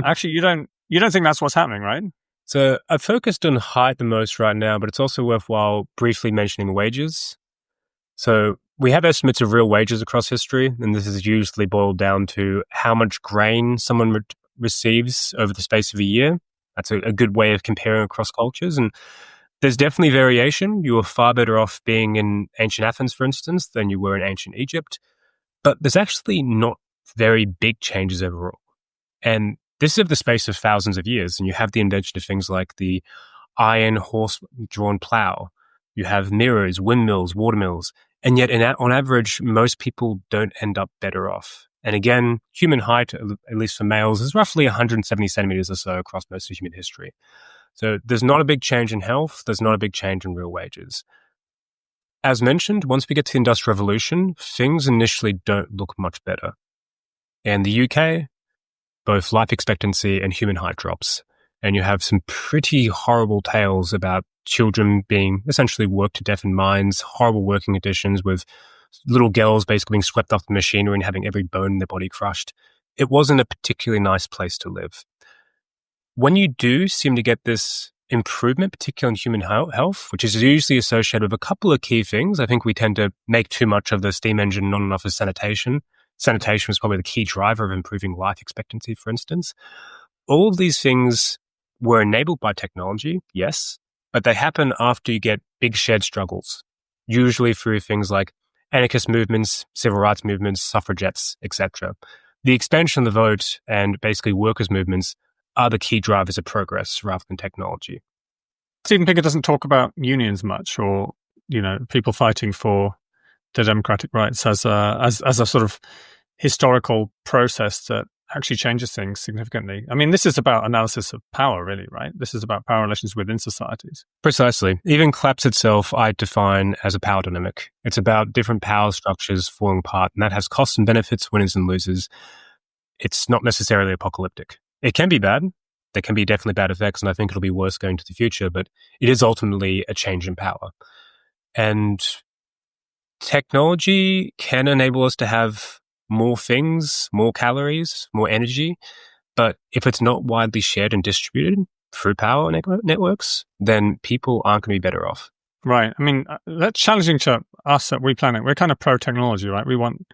Actually, you don't think that's what's happening, right? So I've focused on height the most right now, but it's also worthwhile briefly mentioning wages. So we have estimates of real wages across history, and this is usually boiled down to how much grain someone receives over the space of a year. That's a good way of comparing across cultures. And there's definitely variation. You were far better off being in ancient Athens, for instance, than you were in ancient Egypt. But there's actually not very big changes overall. And this is over the space of thousands of years. And you have the invention of things like the iron horse-drawn plow. You have mirrors, windmills, watermills. And yet, on average, most people don't end up better off. And again, human height, at least for males, is roughly 170 centimeters or so across most of human history. So there's not a big change in health. There's not a big change in real wages. As mentioned, once we get to the Industrial Revolution, things initially don't look much better. In the UK, both life expectancy and human height drops. And you have some pretty horrible tales about children being essentially worked to death in mines, horrible working conditions with little girls basically being swept off the machinery and having every bone in their body crushed. It wasn't a particularly nice place to live. When you do seem to get this improvement, particularly in human health, which is usually associated with a couple of key things. I think we tend to make too much of the steam engine, not enough of sanitation. Sanitation was probably the key driver of improving life expectancy, for instance. All of these things were enabled by technology, yes, but they happen after you get big shared struggles, usually through things like anarchist movements, civil rights movements, suffragettes, etc. The expansion of the vote and basically workers' movements are the key drivers of progress rather than technology. Steven Pinker doesn't talk about unions much, or people fighting for their democratic rights as a sort of historical process that actually changes things significantly. I mean, this is about analysis of power, really, right? This is about power relations within societies. Precisely. Even collapse itself, I define as a power dynamic. It's about different power structures falling apart, and that has costs and benefits, winners and losers. It's not necessarily apocalyptic. It can be bad. There can be definitely bad effects, and I think it'll be worse going to the future, but it is ultimately a change in power. And technology can enable us to have more things, more calories, more energy, but if it's not widely shared and distributed through power networks, then people aren't going to be better off. Right. I mean, that's challenging to us at We Planet. We're kind of pro-technology, right? We want,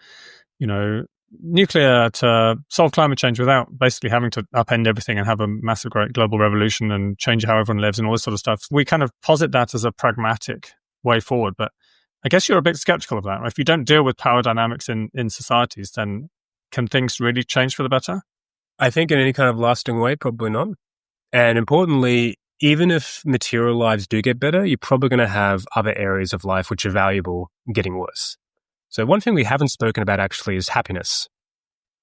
nuclear to solve climate change without basically having to upend everything and have a massive, great global revolution and change how everyone lives and all this sort of stuff. We kind of posit that as a pragmatic way forward, but I guess you're a bit skeptical of that. Right? If you don't deal with power dynamics in societies, then can things really change for the better? I think in any kind of lasting way, probably not. And importantly, even if material lives do get better, you're probably going to have other areas of life which are valuable getting worse. So one thing we haven't spoken about actually is happiness.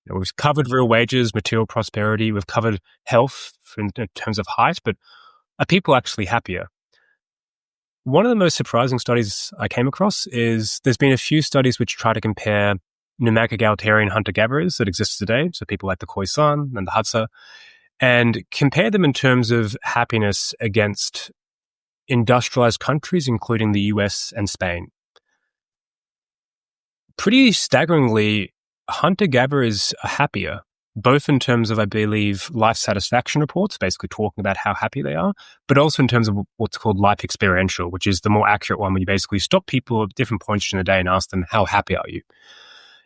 We've covered real wages, material prosperity, we've covered health in terms of height, but are people actually happier? One of the most surprising studies I came across is there's been a few studies which try to compare nomadic egalitarian hunter-gatherers that exist today, so people like the Khoisan and the Hadza, and compare them in terms of happiness against industrialized countries, including the US and Spain. Pretty staggeringly, hunter-gatherers are happier, both in terms of, I believe, life satisfaction reports, basically talking about how happy they are, but also in terms of what's called life experiential, which is the more accurate one, where you basically stop people at different points during the day and ask them, how happy are you?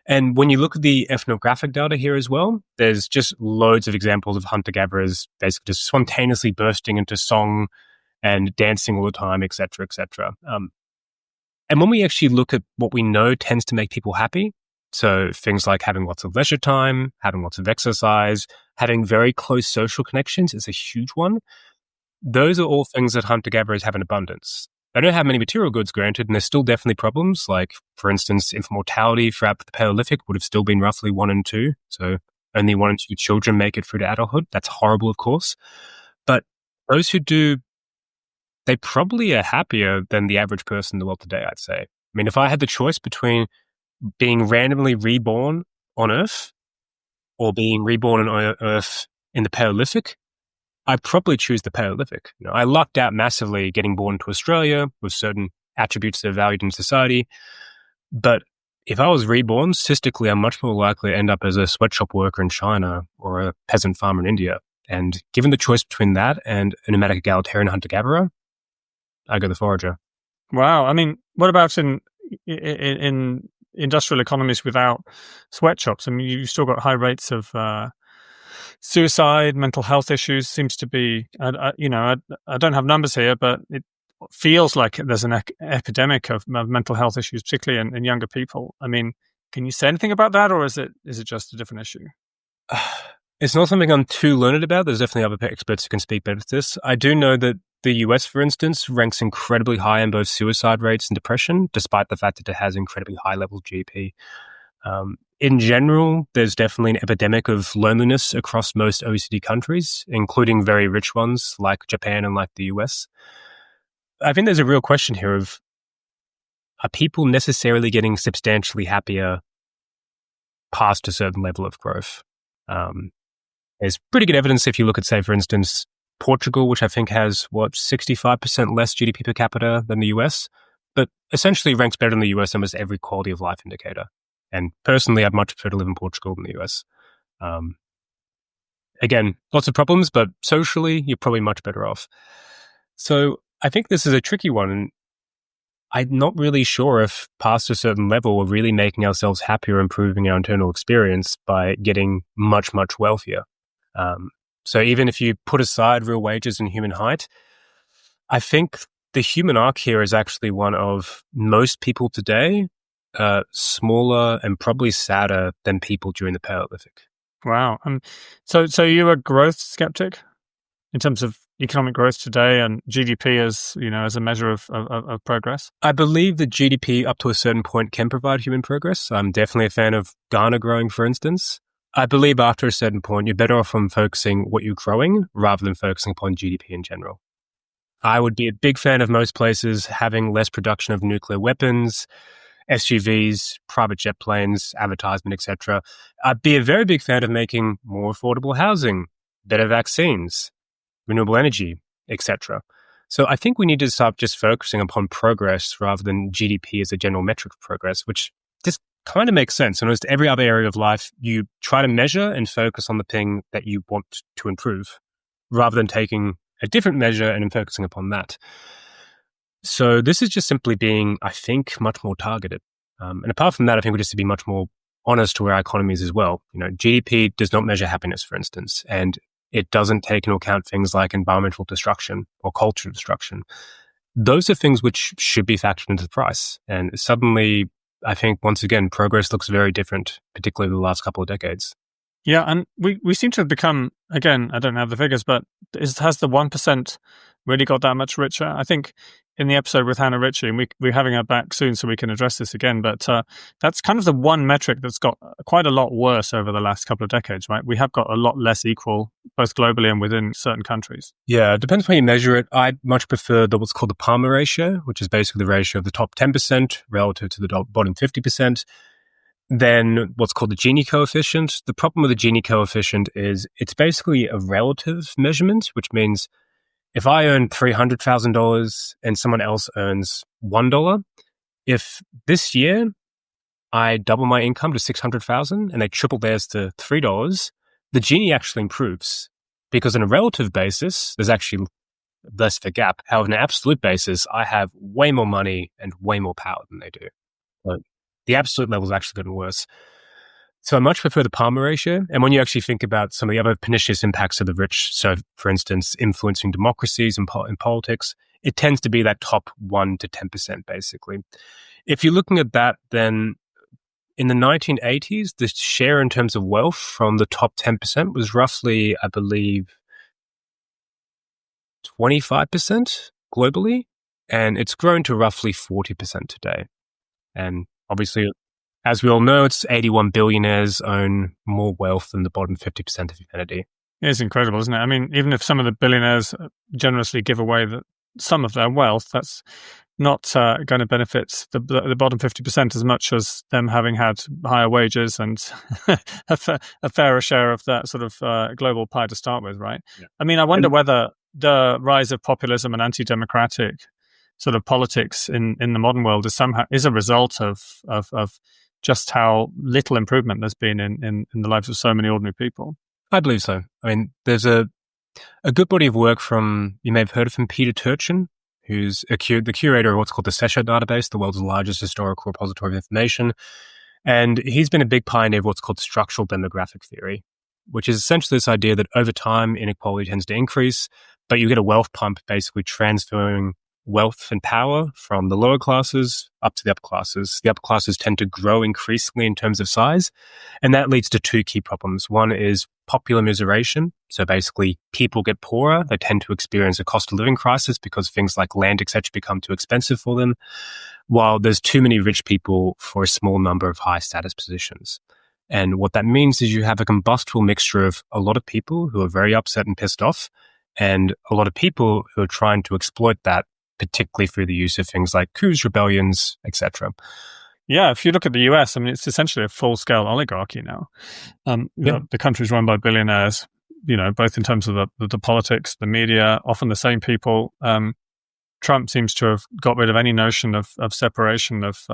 And when you look at the ethnographic data here as well, there's just loads of examples of hunter-gatherers basically just spontaneously bursting into song and dancing all the time, et cetera, et cetera. And when we actually look at what we know tends to make people happy, so things like having lots of leisure time, having lots of exercise, having very close social connections is a huge one. Those are all things that hunter-gatherers have in abundance. They don't have many material goods, granted, and there's still definitely problems. Like, for instance, infant mortality throughout the Paleolithic would have still been roughly 1 in 2. So only 1 in 2 children make it through to adulthood. That's horrible, of course. But those who do, they probably are happier than the average person in the world today, I'd say. I mean, if I had the choice between being randomly reborn on Earth or being reborn on Earth in the Paleolithic, I'd probably choose the Paleolithic. I lucked out massively getting born to Australia with certain attributes that are valued in society. But if I was reborn, statistically, I'm much more likely to end up as a sweatshop worker in China or a peasant farmer in India. And given the choice between that and a nomadic egalitarian hunter-gatherer, I go the forager. Wow. I mean, what about in industrial economies without sweatshops? I mean, you've still got high rates of suicide, mental health issues. Seems to be, I don't have numbers here, but it feels like there's an epidemic of mental health issues, particularly in younger people. I mean, can you say anything about that, or is it just a different issue? It's not something I'm too learned about. There's definitely other experts who can speak better to this. I do know that the US, for instance, ranks incredibly high in both suicide rates and depression, despite the fact that it has incredibly high levels of GDP. In general, there's definitely an epidemic of loneliness across most OECD countries, including very rich ones like Japan and like the US. I think there's a real question here of, are people necessarily getting substantially happier past a certain level of growth? There's pretty good evidence if you look at, say, for instance, Portugal, which I think has, 65% less GDP per capita than the US, but essentially ranks better than the US in almost every quality of life indicator. And personally, I'd much prefer to live in Portugal than the US. Again, lots of problems, but socially, you're probably much better off. So I think this is a tricky one. And I'm not really sure if past a certain level, we're really making ourselves happier, improving our internal experience by getting much, much wealthier. Um, so even if you put aside real wages and human height, I think the human arc here is actually one of most people today, smaller and probably sadder than people during the Paleolithic. Wow. So you're a growth skeptic in terms of economic growth today and GDP as as a measure of progress? I believe that GDP up to a certain point can provide human progress. I'm definitely a fan of Ghana growing, for instance. I believe after a certain point, you're better off on focusing what you're growing rather than focusing upon GDP in general. I would be a big fan of most places having less production of nuclear weapons, SUVs, private jet planes, advertisement, etc. I'd be a very big fan of making more affordable housing, better vaccines, renewable energy, etc. So I think we need to start just focusing upon progress rather than GDP as a general metric of progress, which just kind of makes sense. In almost every other area of life, you try to measure and focus on the thing that you want to improve rather than taking a different measure and then focusing upon that. So this is just simply being, I think, much more targeted. And apart from that, I think we just to be much more honest to where our economy is as well. GDP does not measure happiness, for instance, and it doesn't take into account things like environmental destruction or cultural destruction. Those are things which should be factored into the price. And suddenly, I think, once again, progress looks very different, particularly the last couple of decades. Yeah, and we seem to have become, again, I don't have the figures, but has the 1% really got that much richer? I think in the episode with Hannah Ritchie, and we're having her back soon so we can address this again, but that's kind of the one metric that's got quite a lot worse over the last couple of decades, right? We have got a lot less equal, both globally and within certain countries. Yeah, it depends how you measure it. I much prefer what's called the Palmer ratio, which is basically the ratio of the top 10% relative to the bottom 50%. Then what's called the Gini coefficient. The problem with the Gini coefficient is it's basically a relative measurement, which means if I earn $300,000 and someone else earns $1, if this year I double my income to $600,000 and they triple theirs to $3, the Gini actually improves because on a relative basis, there's actually less of a gap. However, on an absolute basis, I have way more money and way more power than they do. But the absolute level is actually getting worse. So I much prefer the Palmer ratio. And when you actually think about some of the other pernicious impacts of the rich, so for instance, influencing democracies and in politics, it tends to be that top 1 to 10%, basically. If you're looking at that, then in the 1980s, the share in terms of wealth from the top 10% was roughly, I believe, 25% globally. And it's grown to roughly 40% today. And obviously, as we all know, it's 81 billionaires own more wealth than the bottom 50% of humanity. It's incredible, isn't it? I mean, even if some of the billionaires generously give away some of their wealth, that's not going to benefit the bottom 50% as much as them having had higher wages and a fairer share of that sort of global pie to start with, right? Yeah. I mean, I wonder whether the rise of populism and anti-democratic sort of politics in the modern world is a result of just how little improvement there's been in the lives of so many ordinary people. I believe so. I mean, there's a good body of work from, you may have heard of him, Peter Turchin, who's the curator of what's called the SESHA database, the world's largest historical repository of information. And he's been a big pioneer of what's called structural demographic theory, which is essentially this idea that over time, inequality tends to increase, but you get a wealth pump basically transferring wealth and power from the lower classes up to the upper classes. The upper classes tend to grow increasingly in terms of size, and that leads to two key problems. One is popular immiseration. So basically, people get poorer. They tend to experience a cost of living crisis because things like land, etc., become too expensive for them, while there's too many rich people for a small number of high status positions. And what that means is you have a combustible mixture of a lot of people who are very upset and pissed off, and a lot of people who are trying to exploit that, particularly through the use of things like coups, rebellions, etc. Yeah, if you look at the US, I mean, it's essentially a full-scale oligarchy now. The country's run by billionaires, both in terms of the politics, the media, often the same people. Trump seems to have got rid of any notion of separation of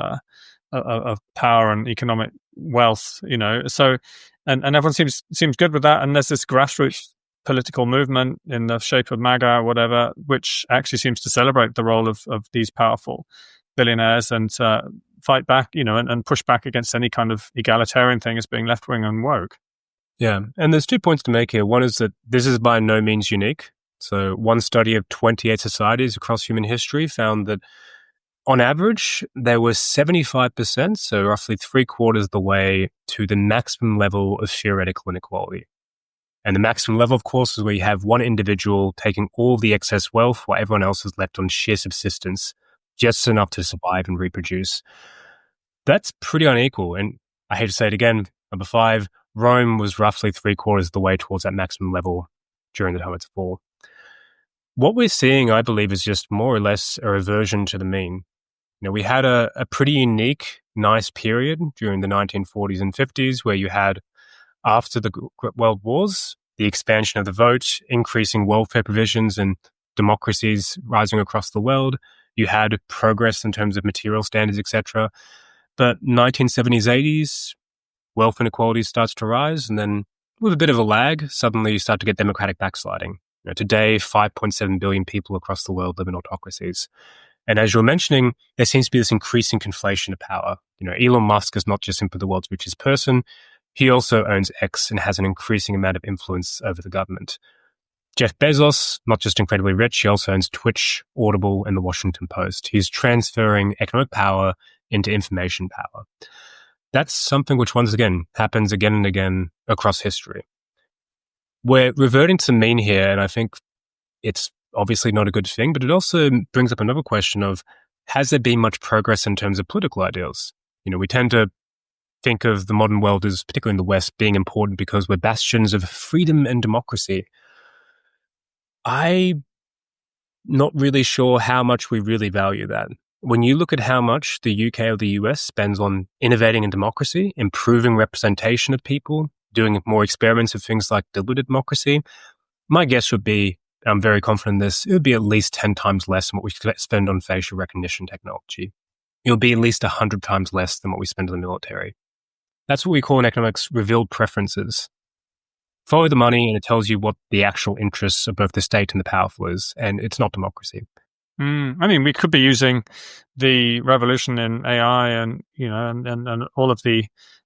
power and economic wealth, So, and everyone seems good with that. And there's this grassroots political movement in the shape of MAGA or whatever, which actually seems to celebrate the role of these powerful billionaires and fight back, and push back against any kind of egalitarian thing as being left-wing and woke. Yeah, and there's 2 points to make here. One is that this is by no means unique. So one study of 28 societies across human history found that on average, there was 75%, so roughly 3/4 of the way to the maximum level of theoretical inequality. And the maximum level, of course, is where you have one individual taking all the excess wealth while everyone else is left on sheer subsistence, just enough to survive and reproduce. That's pretty unequal. And I hate to say it again, number 5, Rome was roughly 3/4 of the way towards that maximum level during the time of its fall. What we're seeing, I believe, is just more or less a reversion to the mean. We had a pretty unique, nice period during the 1940s and 50s where you had, after the World Wars, the expansion of the vote, increasing welfare provisions and democracies rising across the world. You had progress in terms of material standards, etc. But 1970s, 80s, wealth inequality starts to rise, and then with a bit of a lag, suddenly you start to get democratic backsliding. Today, 5.7 billion people across the world live in autocracies. And as you were mentioning, there seems to be this increasing conflation of power. Elon Musk is not just simply the world's richest person. He also owns X and has an increasing amount of influence over the government. Jeff Bezos, not just incredibly rich, he also owns Twitch, Audible, and the Washington Post. He's transferring economic power into information power. That's something which, once again, happens again and again across history. We're reverting to the mean here, and I think it's obviously not a good thing, but it also brings up another question of, has there been much progress in terms of political ideals? We tend to think of the modern world as, particularly in the West, being important because we're bastions of freedom and democracy. I'm not really sure how much we really value that. When you look at how much the UK or the US spends on innovating in democracy, improving representation of people, doing more experiments of things like deliberative democracy, my guess would be, I'm very confident in this, it would be at least 10 times less than what we spend on facial recognition technology. It would be at least 100 times less than what we spend on the military. That's what we call in economics revealed preferences. Follow the money and it tells you what the actual interests of both the state and the powerful is, and it's not democracy. We could be using the revolution in AI and all of the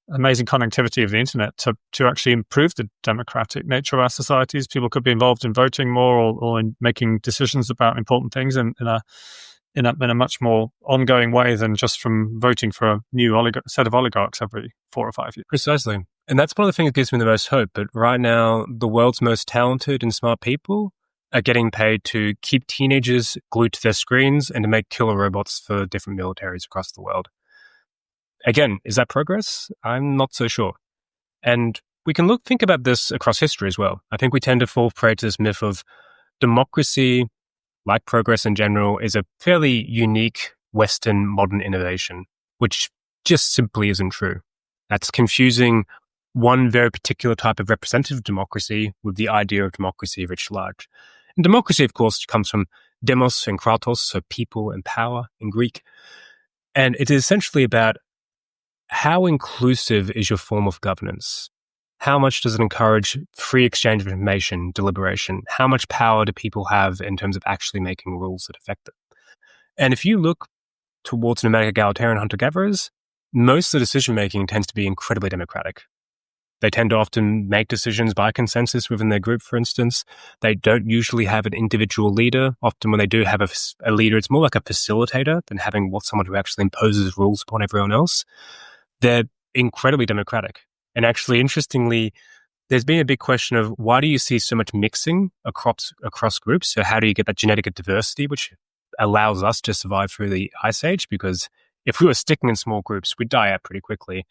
amazing connectivity of the internet to actually improve the democratic nature of our societies. People could be involved in voting more or in making decisions about important things in a much more ongoing way than just from voting for a new set of oligarchs every 4 or 5 years. Precisely. And that's one of the things that gives me the most hope. But right now, the world's most talented and smart people are getting paid to keep teenagers glued to their screens and to make killer robots for different militaries across the world. Again, is that progress? I'm not so sure. And we can think about this across history as well. I think we tend to fall prey to this myth of democracy, like progress in general, is a fairly unique Western modern innovation, which just simply isn't true. That's confusing one very particular type of representative democracy with the idea of democracy writ large. And democracy, of course, comes from demos and kratos, so people and power in Greek. And it is essentially about how inclusive is your form of governance? How much does it encourage free exchange of information, deliberation? How much power do people have in terms of actually making rules that affect them? And if you look towards nomadic egalitarian hunter-gatherers, most of the decision-making tends to be incredibly democratic. They tend to often make decisions by consensus within their group, for instance. They don't usually have an individual leader. Often when they do have a leader, it's more like a facilitator than having someone who actually imposes rules upon everyone else. They're incredibly democratic. And actually, interestingly, there's been a big question of why do you see so much mixing across groups? So how do you get that genetic diversity, which allows us to survive through the Ice Age? Because if we were sticking in small groups, we'd die out pretty quickly.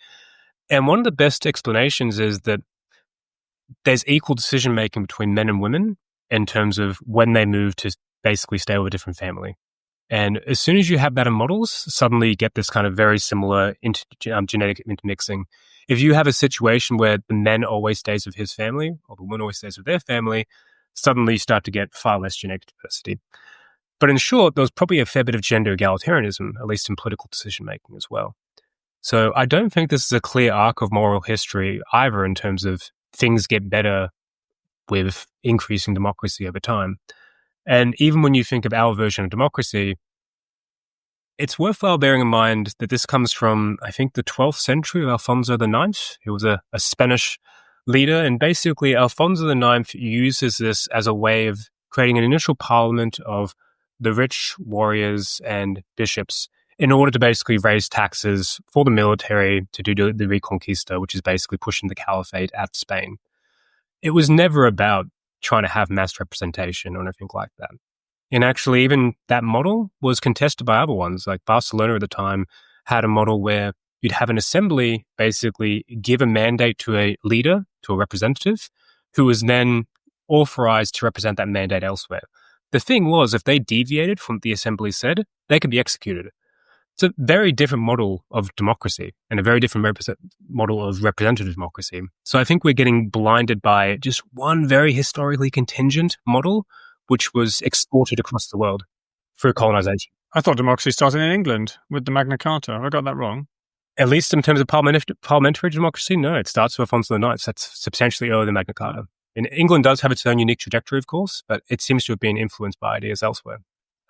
And one of the best explanations is that there's equal decision-making between men and women in terms of when they move to basically stay with a different family. And as soon as you have that in models, suddenly you get this kind of very similar genetic intermixing. If you have a situation where the man always stays with his family or the woman always stays with their family, suddenly you start to get far less genetic diversity. But in short, there was probably a fair bit of gender egalitarianism, at least in political decision-making as well. So I don't think this is a clear arc of moral history either in terms of things get better with increasing democracy over time. And even when you think of our version of democracy, it's worthwhile bearing in mind that this comes from, I think, the 12th century of Alfonso IX, who was a Spanish leader. And basically, Alfonso IX uses this as a way of creating an initial parliament of the rich warriors and bishops in order to basically raise taxes for the military to do the Reconquista, which is basically pushing the caliphate out of Spain. It was never about trying to have mass representation or anything like that. And actually, even that model was contested by other ones. Like Barcelona at the time had a model where you'd have an assembly basically give a mandate to a leader, to a representative, who was then authorized to represent that mandate elsewhere. The thing was, if they deviated from what the assembly said, they could be executed. It's a very different model of democracy and a very different model of representative democracy. So I think we're getting blinded by just one very historically contingent model, which was exported across the world through colonization. I thought democracy started in England with the Magna Carta. Have I got that wrong? At least in terms of parliamentary democracy, no. It starts with Alfonso IX. That's substantially earlier than Magna Carta. And England does have its own unique trajectory, of course, but it seems to have been influenced by ideas elsewhere.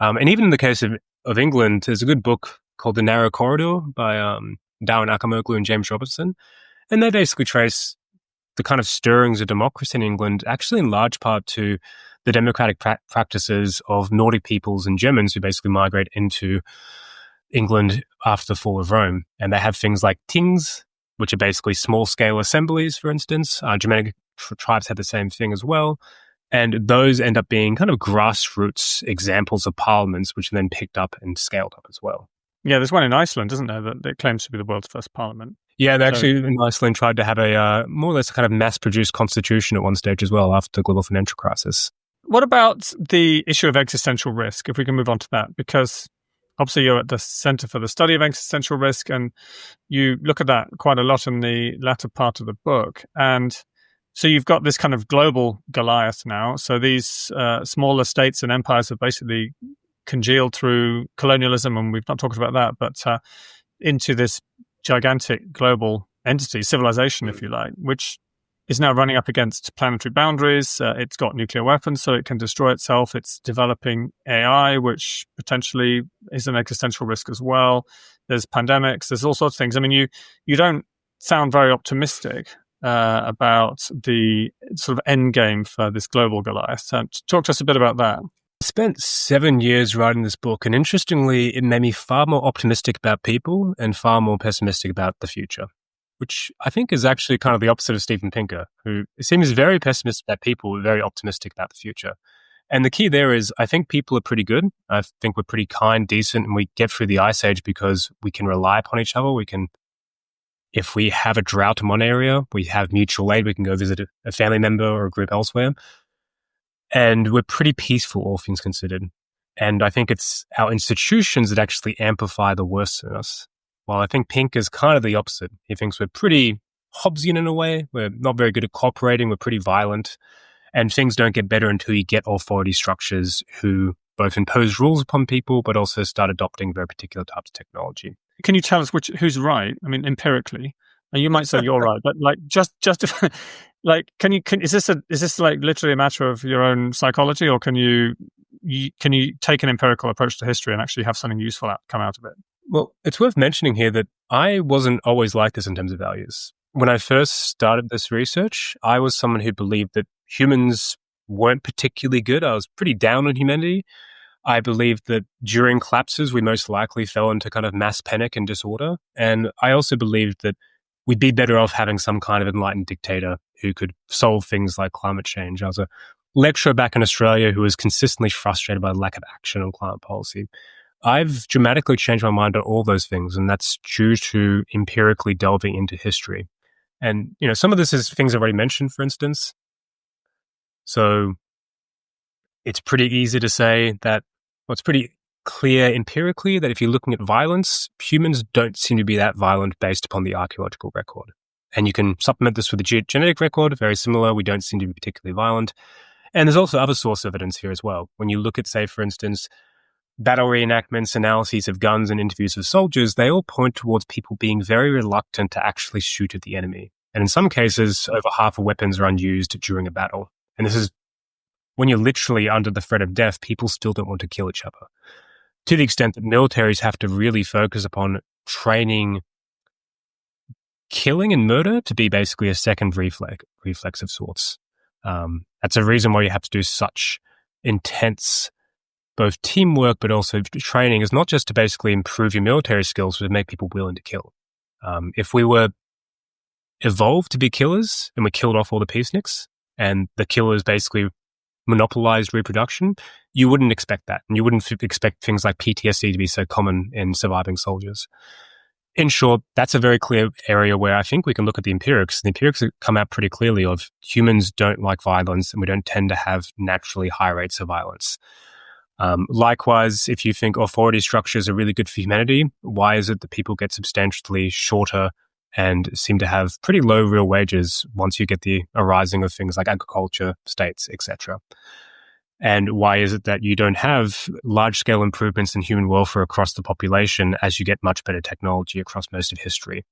And even in the case of England, there's a good book called The Narrow Corridor by Darren Acemoglu and James Robertson. And they basically trace the kind of stirrings of democracy in England, actually in large part to the democratic practices of Nordic peoples and Germans who basically migrate into England after the fall of Rome. And they have things like tings, which are basically small-scale assemblies, for instance. Germanic tribes had the same thing as well. And those end up being kind of grassroots examples of parliaments, which are then picked up and scaled up as well. Yeah, there's one in Iceland, isn't there, that claims to be the world's first parliament? Yeah, they actually in Iceland tried to have a more or less a kind of mass-produced constitution at one stage as well after the global financial crisis. What about the issue of existential risk, if we can move on to that? Because obviously you're at the Centre for the Study of Existential Risk, and you look at that quite a lot in the latter part of the book. And so you've got this kind of global Goliath now. So these smaller states and empires have basically congealed through colonialism, and we've not talked about that, but into this gigantic global entity, civilization, if you like, which is now running up against planetary boundaries. It's got nuclear weapons, so it can destroy itself. It's developing AI, which potentially is an existential risk as well. There's pandemics. There's all sorts of things. I mean, you don't sound very optimistic about the sort of end game for this global Goliath. Talk to us a bit about that. I spent 7 years writing this book, and interestingly, it made me far more optimistic about people and far more pessimistic about the future, which I think is actually kind of the opposite of Steven Pinker, who seems very pessimistic about people, very optimistic about the future. And the key there is, I think people are pretty good. I think we're pretty kind, decent, and we get through the ice age because we can rely upon each other. We can, if we have a drought in one area, we have mutual aid. We can go visit a family member or a group elsewhere. And we're pretty peaceful, all things considered. And I think it's our institutions that actually amplify the worst in us. While I think Pink is kind of the opposite. He thinks we're pretty Hobbesian in a way. We're not very good at cooperating. We're pretty violent. And things don't get better until you get authority structures who both impose rules upon people, but also start adopting very particular types of technology. Can you tell us who's right? I mean, empirically. And you might say you're right, but like just like is this like literally a matter of your own psychology, or can you take an empirical approach to history and actually have something useful come out of it? Well, it's worth mentioning here that I wasn't always like this in terms of values. When I first started this research, I was someone who believed that humans weren't particularly good. I was pretty down on humanity. I believed that during collapses, we most likely fell into kind of mass panic and disorder. And I also believed that we'd be better off having some kind of enlightened dictator who could solve things like climate change. I was a lecturer back in Australia who was consistently frustrated by the lack of action on climate policy. I've dramatically changed my mind on all those things, and that's due to empirically delving into history. And, some of this is things I've already mentioned, for instance. So it's pretty easy to say that, it's pretty clear empirically that if you're looking at violence, humans don't seem to be that violent based upon the archaeological record. And you can supplement this with the genetic record, very similar. We don't seem to be particularly violent. And there's also other source evidence here as well. When you look at, say, for instance, battle reenactments, analyses of guns and interviews of soldiers, they all point towards people being very reluctant to actually shoot at the enemy. And in some cases, over half of weapons are unused during a battle. And this is when you're literally under the threat of death, people still don't want to kill each other. To the extent that militaries have to really focus upon training killing and murder to be basically a second reflex of sorts. That's a reason why you have to do such intense both teamwork but also training, is not just to basically improve your military skills, but to make people willing to kill. If we were evolved to be killers and we killed off all the peaceniks and the killers basically monopolized reproduction, you wouldn't expect that. And you wouldn't expect things like PTSD to be so common in surviving soldiers. In short, that's a very clear area where I think we can look at the empirics. The empirics come out pretty clearly of humans don't like violence and we don't tend to have naturally high rates of violence. Likewise, if you think authority structures are really good for humanity, why is it that people get substantially shorter and seem to have pretty low real wages once you get the arising of things like agriculture, states, etc.? And why is it that you don't have large-scale improvements in human welfare across the population as you get much better technology across most of history?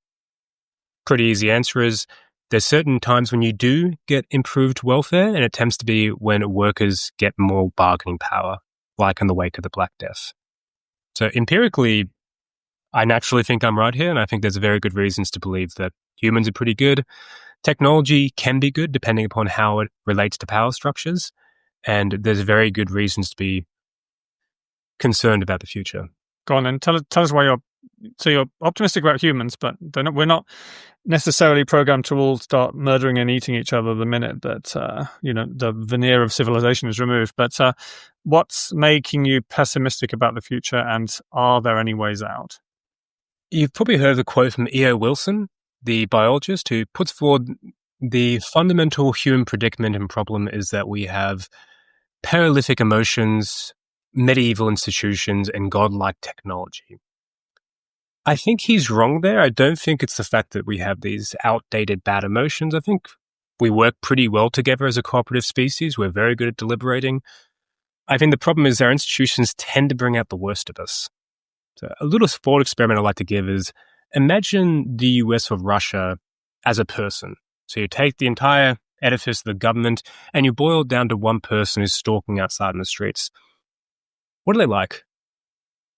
Pretty easy answer is there's certain times when you do get improved welfare, and it tends to be when workers get more bargaining power, like in the wake of the Black Death. So empirically, I naturally think I'm right here, and I think there's very good reasons to believe that humans are pretty good. Technology can be good depending upon how it relates to power structures. And there's very good reasons to be concerned about the future. Go on and tell us why you're optimistic about humans, but we're not necessarily programmed to all start murdering and eating each other the minute that the veneer of civilization is removed. But what's making you pessimistic about the future, and are there any ways out? You've probably heard the quote from E.O. Wilson, the biologist, who puts forward the fundamental human predicament and problem is that we have Paleolithic emotions, medieval institutions, and godlike technology. I think he's wrong there. I don't think it's the fact that we have these outdated bad emotions. I think we work pretty well together as a cooperative species. We're very good at deliberating. I think the problem is our institutions tend to bring out the worst of us. So a little thought experiment I like to give is imagine the US or Russia as a person. So you take the entire edifice of the government and you boil it down to one person who's stalking outside in the streets. What are they like?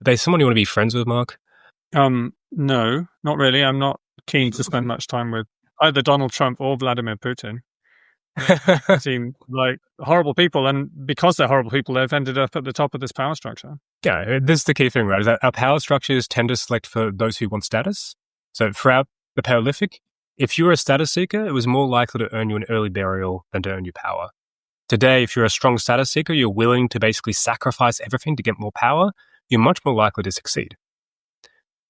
Are they someone you want to be friends with, Mark? No, not really. I'm not keen to spend much time with either Donald Trump or Vladimir Putin. They seem like horrible people, and because they're horrible people, they've ended up at the top of this power structure. Yeah, this is the key thing, right? Is that our power structures tend to select for those who want status. So throughout the Paleolithic, if you were a status seeker, it was more likely to earn you an early burial than to earn you power. Today, if you're a strong status seeker, you're willing to basically sacrifice everything to get more power, you're much more likely to succeed.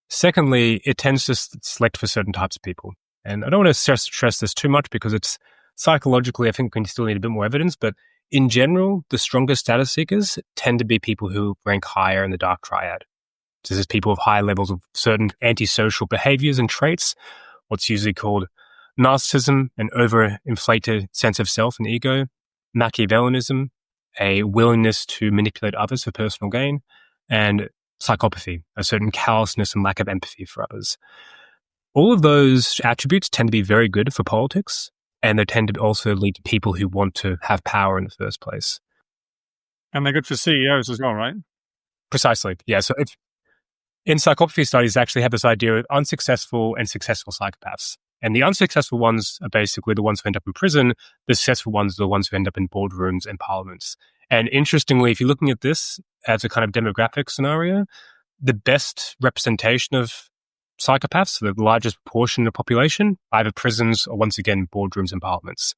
Secondly, it tends to select for certain types of people. And I don't want to stress this too much because it's psychologically, I think we still need a bit more evidence, but in general, the strongest status seekers tend to be people who rank higher in the dark triad. This is people with high levels of certain antisocial behaviors and traits, what's usually called narcissism, an overinflated sense of self and ego, Machiavellianism, a willingness to manipulate others for personal gain, and psychopathy, a certain callousness and lack of empathy for others. All of those attributes tend to be very good for politics, and they tend to also lead to people who want to have power in the first place. And they're good for CEOs as well, right? Precisely, yeah. So in psychopathy studies, they actually have this idea of unsuccessful and successful psychopaths. And the unsuccessful ones are basically the ones who end up in prison. The successful ones are the ones who end up in boardrooms and parliaments. And interestingly, if you're looking at this as a kind of demographic scenario, the best representation of psychopaths, the largest proportion of the population, either prisons or once again, boardrooms and parliaments.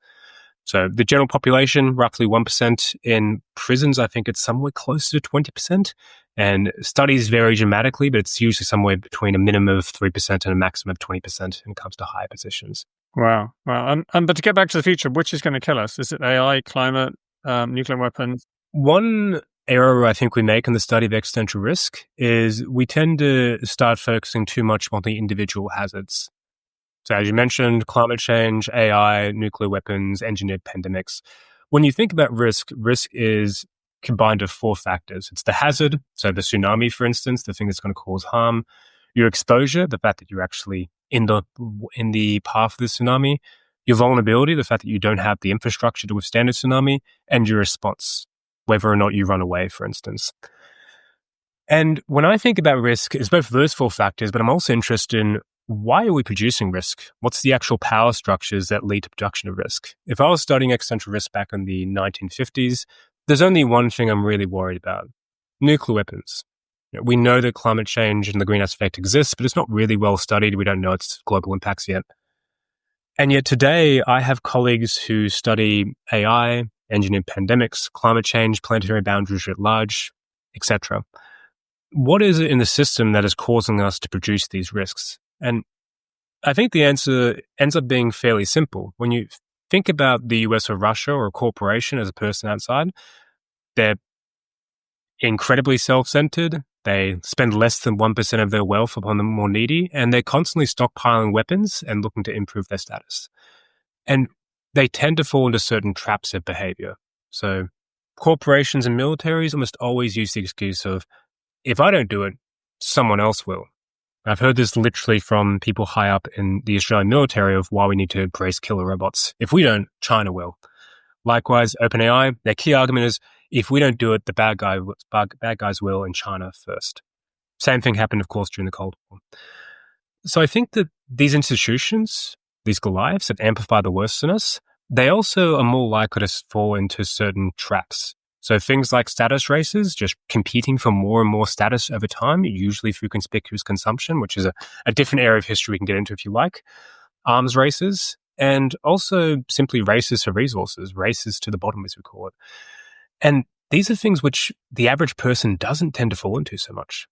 So the general population, roughly 1%. In prisons, I think it's somewhere closer to 20%. And studies vary dramatically, but it's usually somewhere between a minimum of 3% and a maximum of 20% when it comes to higher positions. Wow. But to get back to the future, which is going to kill us? Is it AI, climate, nuclear weapons? One error I think we make in the study of existential risk is we tend to start focusing too much on the individual hazards. So as you mentioned, climate change, AI, nuclear weapons, engineered pandemics. When you think about risk is combined of four factors. It's the hazard, so the tsunami, for instance, the thing that's going to cause harm. Your exposure, the fact that you're actually in the path of the tsunami. your vulnerability, the fact that you don't have the infrastructure to withstand a tsunami, and your response, whether or not you run away, for instance. And when I think about risk, it's both those four factors, but I'm also interested in why are we producing risk? What's the actual power structures that lead to production of risk? If I was studying existential risk back in the 1950s, there's only one thing I'm really worried about: nuclear weapons. We know that climate change and the greenhouse effect exists, but it's not really well studied. We don't know its global impacts yet. And yet today, I have colleagues who study AI, engineer pandemics, climate change, planetary boundaries writ large, etc. What is it in the system that is causing us to produce these risks? And I think the answer ends up being fairly simple. When you think about the US or Russia or a corporation as a person outside, they're incredibly self-centered. They spend less than 1% of their wealth upon the more needy, and they're constantly stockpiling weapons and looking to improve their status. And they tend to fall into certain traps of behavior. So corporations and militaries almost always use the excuse of, if I don't do it, someone else will. I've heard this literally from people high up in the Australian military of why we need to embrace killer robots. If we don't, China will. Likewise, OpenAI, their key argument is, if we don't do it, the bad guys will in China first. Same thing happened, of course, during the Cold War. So I think that these institutions, these Goliaths that amplify the worst in us, they also are more likely to fall into certain traps. So things like status races, just competing for more and more status over time, usually through conspicuous consumption, which is a different area of history we can get into if you like. Arms races, and also simply races for resources, races to the bottom, as we call it. And these are things which the average person doesn't tend to fall into so much.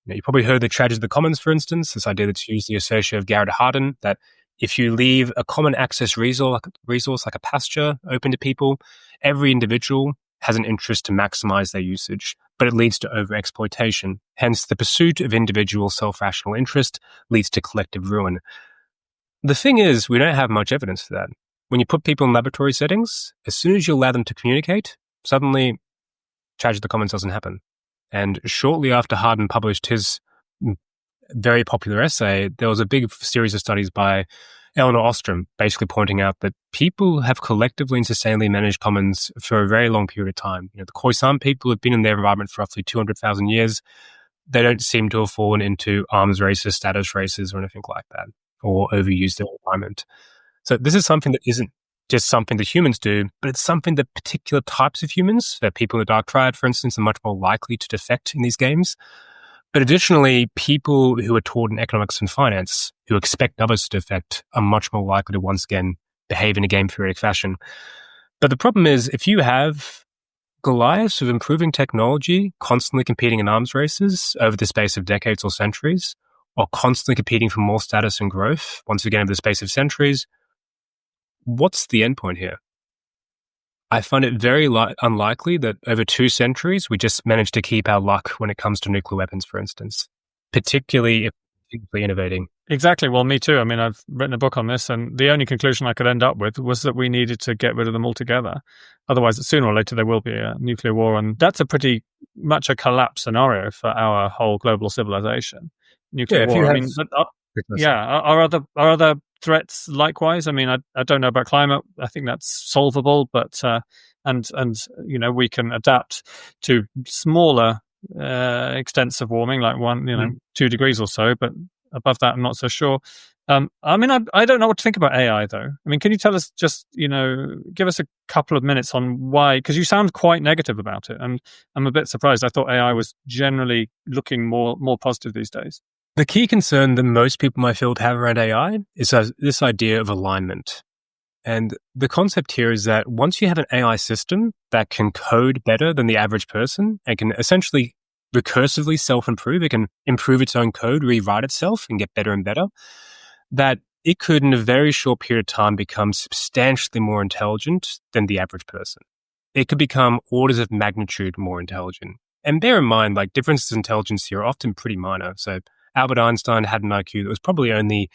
You probably heard the tragedy of the commons, for instance, this idea that's usually associated with Garrett Hardin, that if you leave a common access resource like a pasture open to people, every individual has an interest to maximize their usage, but it leads to overexploitation. Hence, the pursuit of individual self-rational interest leads to collective ruin. The thing is, we don't have much evidence for that. When you put people in laboratory settings, as soon as you allow them to communicate, suddenly tragedy of the commons doesn't happen. And shortly after Hardin published his very popular essay, there was a big series of studies by Eleanor Ostrom basically pointing out that people have collectively and sustainably managed commons for a very long period of time. The Khoisan people have been in their environment for roughly 200,000 years. They don't seem to have fallen into arms races, status races, or anything like that, or overused their environment. So this is something that isn't just something that humans do, but it's something that particular types of humans, that people in the Dark Triad, for instance, are much more likely to defect in these games. But additionally, people who are taught in economics and finance, who expect others to defect, are much more likely to once again behave in a game theoretic fashion. But the problem is, if you have Goliaths of improving technology constantly competing in arms races over the space of decades or centuries, or constantly competing for more status and growth, once again over the space of centuries, what's the endpoint here? I find it very unlikely that over 2 centuries, we just managed to keep our luck when it comes to nuclear weapons, for instance, particularly if we're innovating. Exactly. Well, me too. I mean, I've written a book on this, and the only conclusion I could end up with was that we needed to get rid of them altogether. Otherwise, sooner or later, there will be a nuclear war, and that's a pretty much a collapse scenario for our whole global civilization. Nuclear war. Are other threats likewise? I mean, I don't know about climate. I think that's solvable, but and we can adapt to smaller extents of warming, like 2 degrees or so, but above that, I'm not so sure. I don't know what to think about AI, though. I mean, can you tell us give us a couple of minutes on why? Because you sound quite negative about it, and I'm a bit surprised. I thought AI was generally looking more positive these days. The key concern that most people in my field have around AI is this idea of alignment. And the concept here is that once you have an AI system that can code better than the average person and can essentially recursively self-improve, it can improve its own code, rewrite itself and get better and better, that it could in a very short period of time become substantially more intelligent than the average person. It could become orders of magnitude more intelligent. And bear in mind, differences in intelligence here are often pretty minor. So Albert Einstein had an IQ that was probably only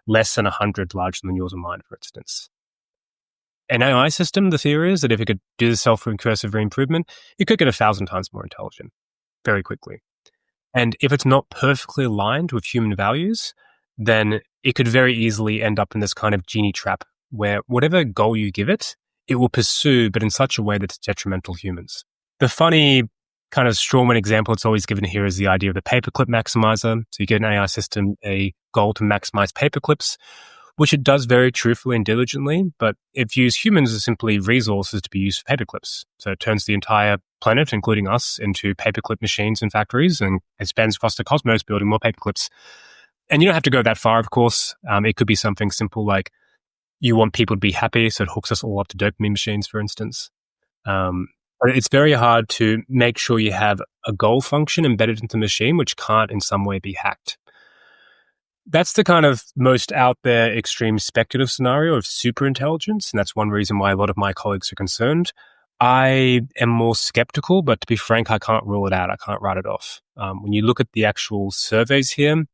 less than 100 larger than yours or mine, for instance. An AI system, the theory is that if it could do the self-recursive re-improvement, it could get 1,000 times more intelligent very quickly. And if it's not perfectly aligned with human values, then it could very easily end up in this kind of genie trap where whatever goal you give it, it will pursue, but in such a way that's detrimental to humans. The funny kind of strawman example that's always given here is the idea of the paperclip maximizer. So you give an AI system a goal to maximize paperclips, which it does very truthfully and diligently, but it views humans as simply resources to be used for paperclips. So it turns the entire planet, including us, into paperclip machines and factories and expands across the cosmos building more paperclips. And you don't have to go that far, of course. It could be something simple like you want people to be happy, so it hooks us all up to dopamine machines, for instance. But it's very hard to make sure you have a goal function embedded into the machine, which can't in some way be hacked. That's the kind of most out there extreme speculative scenario of superintelligence, and that's one reason why a lot of my colleagues are concerned. I am more skeptical, but to be frank, I can't rule it out. I can't write it off. When you look at the actual surveys here,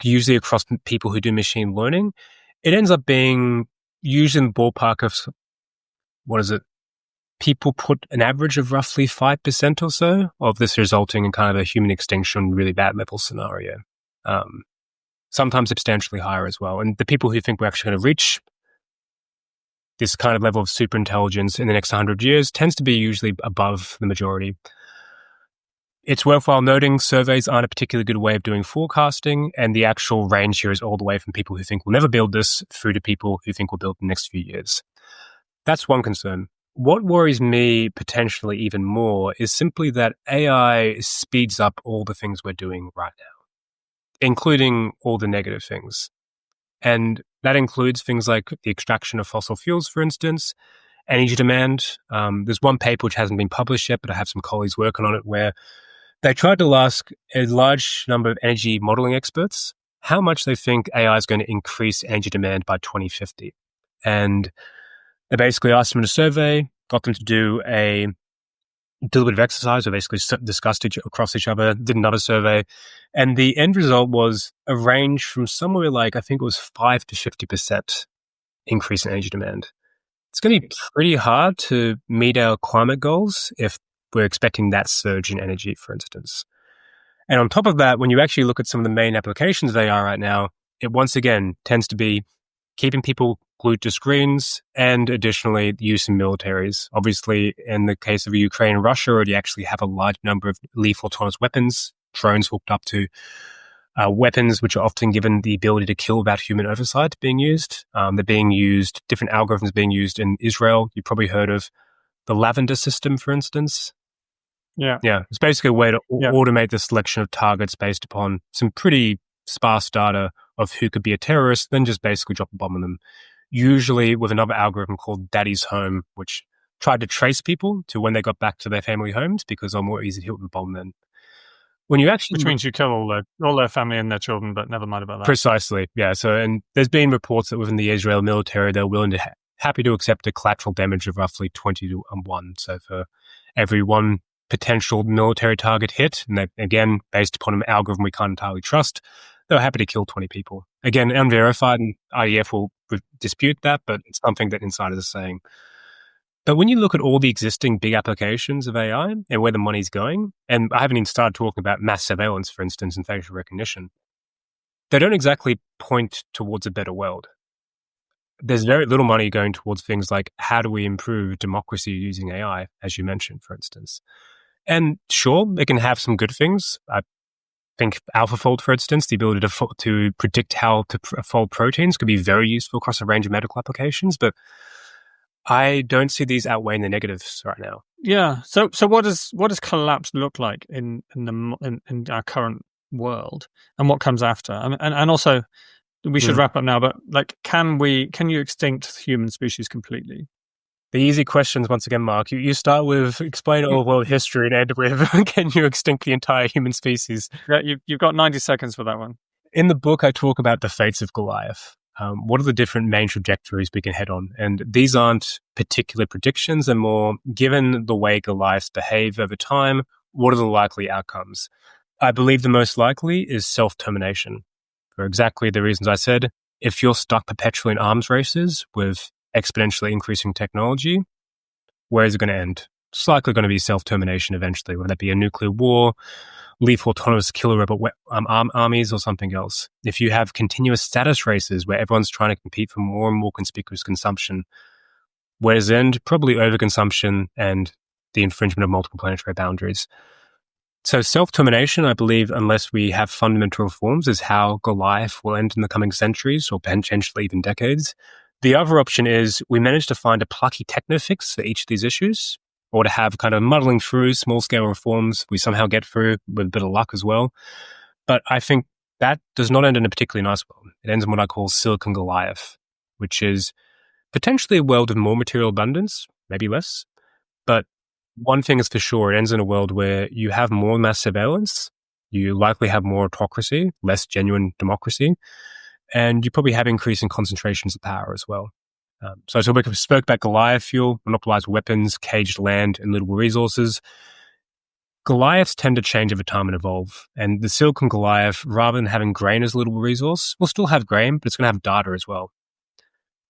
usually across people who do machine learning, it ends up being usually in the ballpark of, people put an average of roughly 5% or so of this resulting in kind of a human extinction, really bad level scenario. Sometimes substantially higher as well. And the people who think we're actually going to reach this kind of level of superintelligence in the next 100 years tends to be usually above the majority. It's worthwhile noting surveys aren't a particularly good way of doing forecasting, and the actual range here is all the way from people who think we'll never build this through to people who think we'll build in the next few years. That's one concern. What worries me potentially even more is simply that AI speeds up all the things we're doing right now, including all the negative things. And that includes things like the extraction of fossil fuels, for instance, energy demand. There's one paper which hasn't been published yet, but I have some colleagues working on it, where they tried to ask a large number of energy modeling experts how much they think AI is going to increase energy demand by 2050. And they basically asked them in a survey, got them to do a deliberative exercise, or basically discussed across each other, did another survey. And the end result was a range from somewhere like, I think it was 5 to 50% increase in energy demand. It's going to be pretty hard to meet our climate goals if we're expecting that surge in energy, for instance. And on top of that, when you actually look at some of the main applications of AI right now, it once again tends to be keeping people glued to screens and additionally the use in militaries. Obviously, in the case of Ukraine and Russia, already actually have a large number of lethal autonomous weapons, drones hooked up to weapons which are often given the ability to kill without human oversight being used. They're being used, different algorithms being used in Israel. You've probably heard of the Lavender system, for instance. Yeah. It's basically a way to automate the selection of targets based upon some pretty sparse data of who could be a terrorist, then just basically drop a bomb on them. Usually with another algorithm called Daddy's Home, which tried to trace people to when they got back to their family homes because they're more easy to hit with a bomb then. When you actually, which means you kill all their family and their children, but never mind about that. Precisely, yeah. So, and there's been reports that within the Israel military, they're willing to happy to accept a collateral damage of roughly 20 to 1. So for every one potential military target hit, and they, again, based upon an algorithm we can't entirely trust, they're happy to kill 20 people. Again, unverified, and IDF will dispute that, but it's something that insiders are saying. But when you look at all the existing big applications of AI and where the money's going, and I haven't even started talking about mass surveillance, for instance, and facial recognition, they don't exactly point towards a better world. There's very little money going towards things like how do we improve democracy using AI, as you mentioned, for instance. And sure, it can have some good things. I think AlphaFold, for instance, the ability to predict how to fold proteins could be very useful across a range of medical applications, but I don't see these outweighing the negatives right now. Yeah. So what does collapse look like in our current world, and what comes after? And also, we should wrap up now. But like, can you extinct the human species completely? The easy questions once again, Mark. You start with explain all world history and end with can you extinct the entire human species? Yeah, you've got 90 seconds for that one. In the book, I talk about the fates of Goliath. What are the different main trajectories we can head on? And these aren't particular predictions, they're more given the way Goliaths behave over time, what are the likely outcomes? I believe the most likely is self-termination. For exactly the reasons I said, if you're stuck perpetually in arms races with exponentially increasing technology, where is it going to end? It's likely going to be self-termination eventually, whether that be a nuclear war lethal autonomous killer robot armies or something else. If you have continuous status races where everyone's trying to compete for more and more conspicuous consumption, where does it end? Probably overconsumption and the infringement of multiple planetary boundaries. So self-termination, I believe, unless we have fundamental reforms, is how Goliath will end in the coming centuries or potentially even decades. The other option is we manage to find a plucky techno fix for each of these issues, or to have kind of muddling through small-scale reforms we somehow get through with a bit of luck as well. But I think that does not end in a particularly nice world. It ends in what I call Silicon Goliath, which is potentially a world of more material abundance, maybe less. But one thing is for sure, it ends in a world where you have more mass surveillance, you likely have more autocracy, less genuine democracy, and you probably have increasing concentrations of power as well. So we spoke about Goliath fuel, monopolized weapons, caged land, and livable resources. Goliaths tend to change over time and evolve. And the Silicon Goliath, rather than having grain as a livable resource, will still have grain, but it's going to have data as well.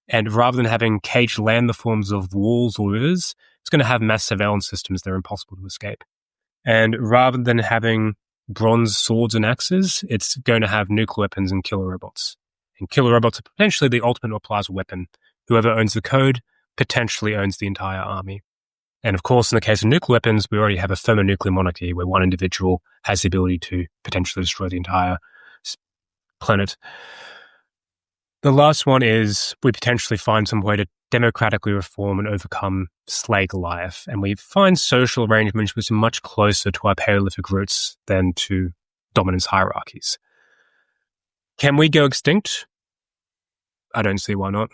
And rather than having caged land in the forms of walls or rivers, it's going to have mass surveillance systems that are impossible to escape. And rather than having bronze swords and axes, it's going to have nuclear weapons and killer robots. And killer robots are potentially the ultimate monopolized weapon. Whoever owns the code potentially owns the entire army. And of course, in the case of nuclear weapons, we already have a thermonuclear monarchy where one individual has the ability to potentially destroy the entire planet. The last one is we potentially find some way to democratically reform and overcome slay Goliath. And we find social arrangements which are much closer to our Paleolithic roots than to dominance hierarchies. Can we go extinct? I don't see why not.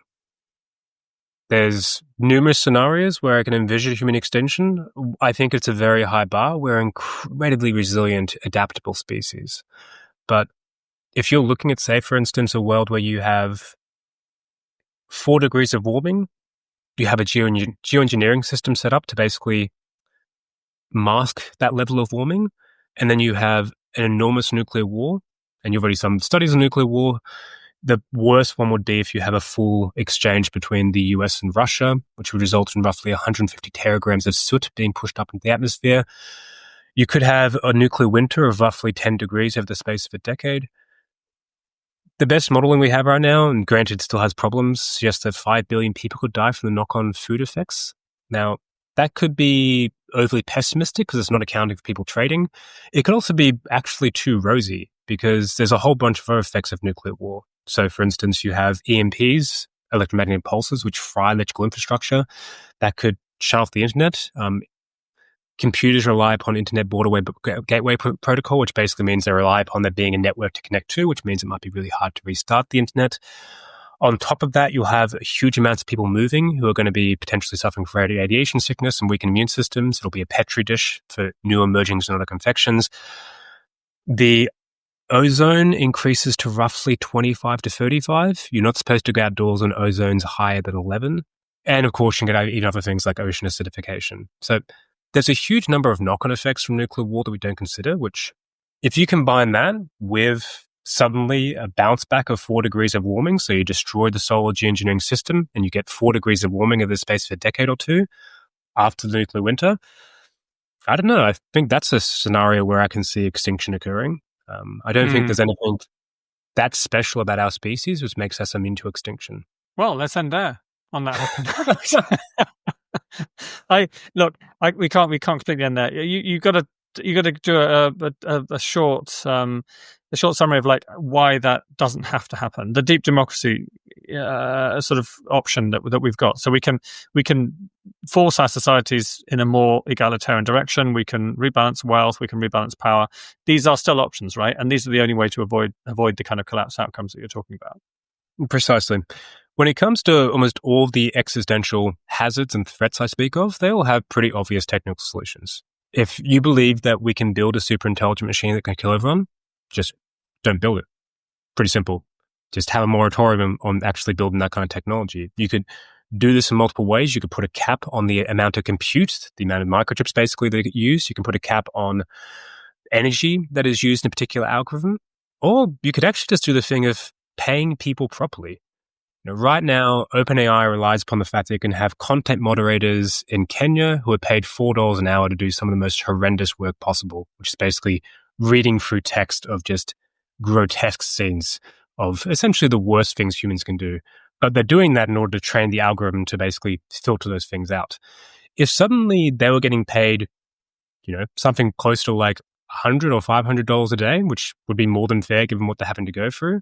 There's numerous scenarios where I can envision human extinction. I think it's a very high bar. We're an incredibly resilient, adaptable species. But if you're looking at, say, for instance, a world where you have 4 degrees of warming, you have a geoengineering system set up to basically mask that level of warming, and then you have an enormous nuclear war, and you've already done studies on nuclear war. The worst one would be if you have a full exchange between the US and Russia, which would result in roughly 150 teragrams of soot being pushed up into the atmosphere. You could have a nuclear winter of roughly 10 degrees over the space of a decade. The best modeling we have right now, and granted it still has problems, suggests that 5 billion people could die from the knock-on food effects. Now, that could be overly pessimistic because it's not accounting for people trading. It could also be actually too rosy because there's a whole bunch of other effects of nuclear war. So, for instance, you have EMPs, electromagnetic pulses, which fry electrical infrastructure. That could shut off the internet. Computers rely upon Internet Borderway Gateway Protocol, which basically means they rely upon there being a network to connect to, which means it might be really hard to restart the internet. On top of that, you'll have huge amounts of people moving who are going to be potentially suffering from radiation sickness and weakened immune systems. It'll be a petri dish for new emerging zoonotic infections. The ozone increases to roughly 25 to 35. You're not supposed to go outdoors when ozone's higher than 11. And of course, you can get even other things like ocean acidification. So there's a huge number of knock-on effects from nuclear war that we don't consider, which if you combine that with suddenly a bounce back of 4 degrees of warming, so you destroy the solar geoengineering system and you get 4 degrees of warming over the space of a decade or two after the nuclear winter, I don't know. I think that's a scenario where I can see extinction occurring. I don't think there's anything that special about our species which makes us immune to extinction. Well, let's end there on that. We can't completely end there. You got to do a short summary of like why that doesn't have to happen. The deep democracy sort of option that we've got, so we can force our societies in a more egalitarian direction. We can rebalance wealth. We can rebalance power. These are still options, right? And these are the only way to avoid the kind of collapse outcomes that you're talking about. Precisely. When it comes to almost all the existential hazards and threats I speak of, they all have pretty obvious technical solutions. If you believe that we can build a super intelligent machine that can kill everyone, just don't build it. Pretty simple. Just have a moratorium on actually building that kind of technology. You could do this in multiple ways. You could put a cap on the amount of compute, the amount of microchips basically that get used. You can put a cap on energy that is used in a particular algorithm. Or you could actually just do the thing of paying people properly. Right now, OpenAI relies upon the fact that you can have content moderators in Kenya who are paid $4 an hour to do some of the most horrendous work possible, which is basically reading through text of just grotesque scenes of essentially the worst things humans can do. But they're doing that in order to train the algorithm to basically filter those things out. If suddenly they were getting paid, something close to like $100 or $500 a day, which would be more than fair given what they're having to go through,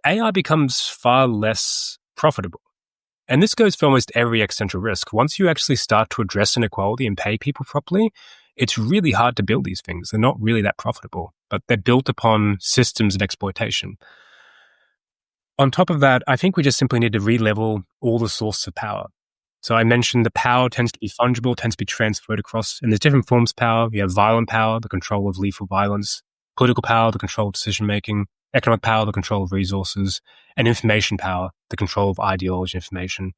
AI becomes far less profitable. And this goes for almost every existential risk. Once you actually start to address inequality and pay people properly, it's really hard to build these things. They're not really that profitable, but they're built upon systems of exploitation. On top of that, I think we just simply need to re-level all the sources of power. So I mentioned the power tends to be fungible, tends to be transferred across, and there's different forms of power. You have violent power, the control of lethal violence, political power, the control of decision-making, economic power, the control of resources, and information power, the control of ideology and information.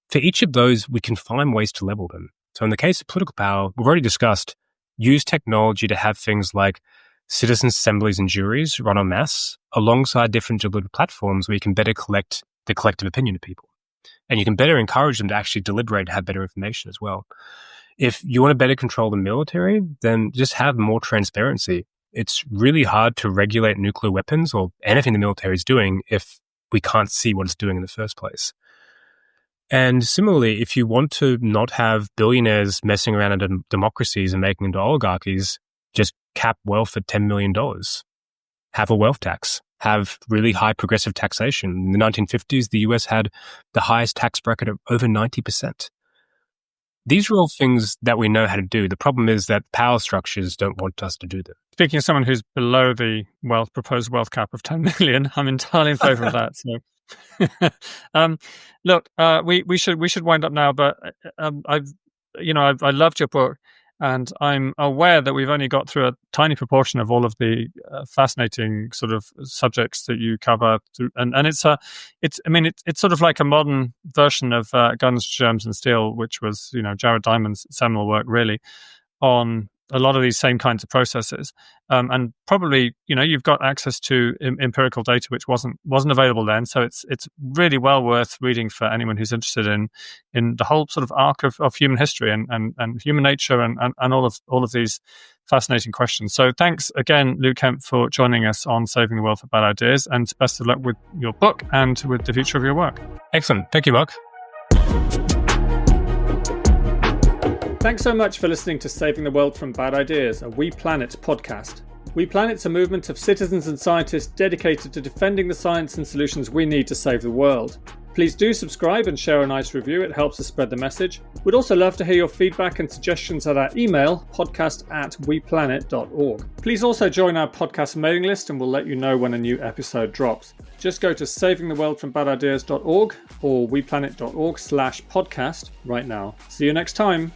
For each of those, we can find ways to level them. So in the case of political power, we've already discussed, use technology to have things like citizens' assemblies and juries run en masse alongside different deliberative platforms where you can better collect the collective opinion of people. And you can better encourage them to actually deliberate and have better information as well. If you want to better control the military, then just have more transparency. It's really hard to regulate nuclear weapons or anything the military is doing if we can't see what it's doing in the first place. And similarly, if you want to not have billionaires messing around in democracies and making into oligarchies, just cap wealth at $10 million. Have a wealth tax. Have really high progressive taxation. In the 1950s, the US had the highest tax bracket of over 90%. These are all things that we know how to do. The problem is that power structures don't want us to do them. Speaking of someone who's below the proposed wealth cap of 10 million, I'm entirely in favour of that. So, look, we should wind up now. But I loved your book, and I'm aware that we've only got through a tiny proportion of all of the fascinating sort of subjects that you cover. And it's sort of like a modern version of Guns, Germs, and Steel, which was Jared Diamond's seminal work, really, on a lot of these same kinds of processes. And probably you've got access to empirical data which wasn't available then. So it's really well worth reading for anyone who's interested in the whole sort of arc of human history and human nature and all of these fascinating questions. So thanks again, Luke Kemp, for joining us on Saving the World for Bad Ideas, and best of luck with your book and with the future of your work. Excellent. Thank you, Mark. Thanks so much for listening to Saving the World from Bad Ideas, a We Planet podcast. We Planet's a movement of citizens and scientists dedicated to defending the science and solutions we need to save the world. Please do subscribe and share a nice review. It helps us spread the message. We'd also love to hear your feedback and suggestions at our email, podcast@weplanet.org. Please also join our podcast mailing list and we'll let you know when a new episode drops. Just go to savingtheworldfrombadideas.org or weplanet.org/podcast right now. See you next time.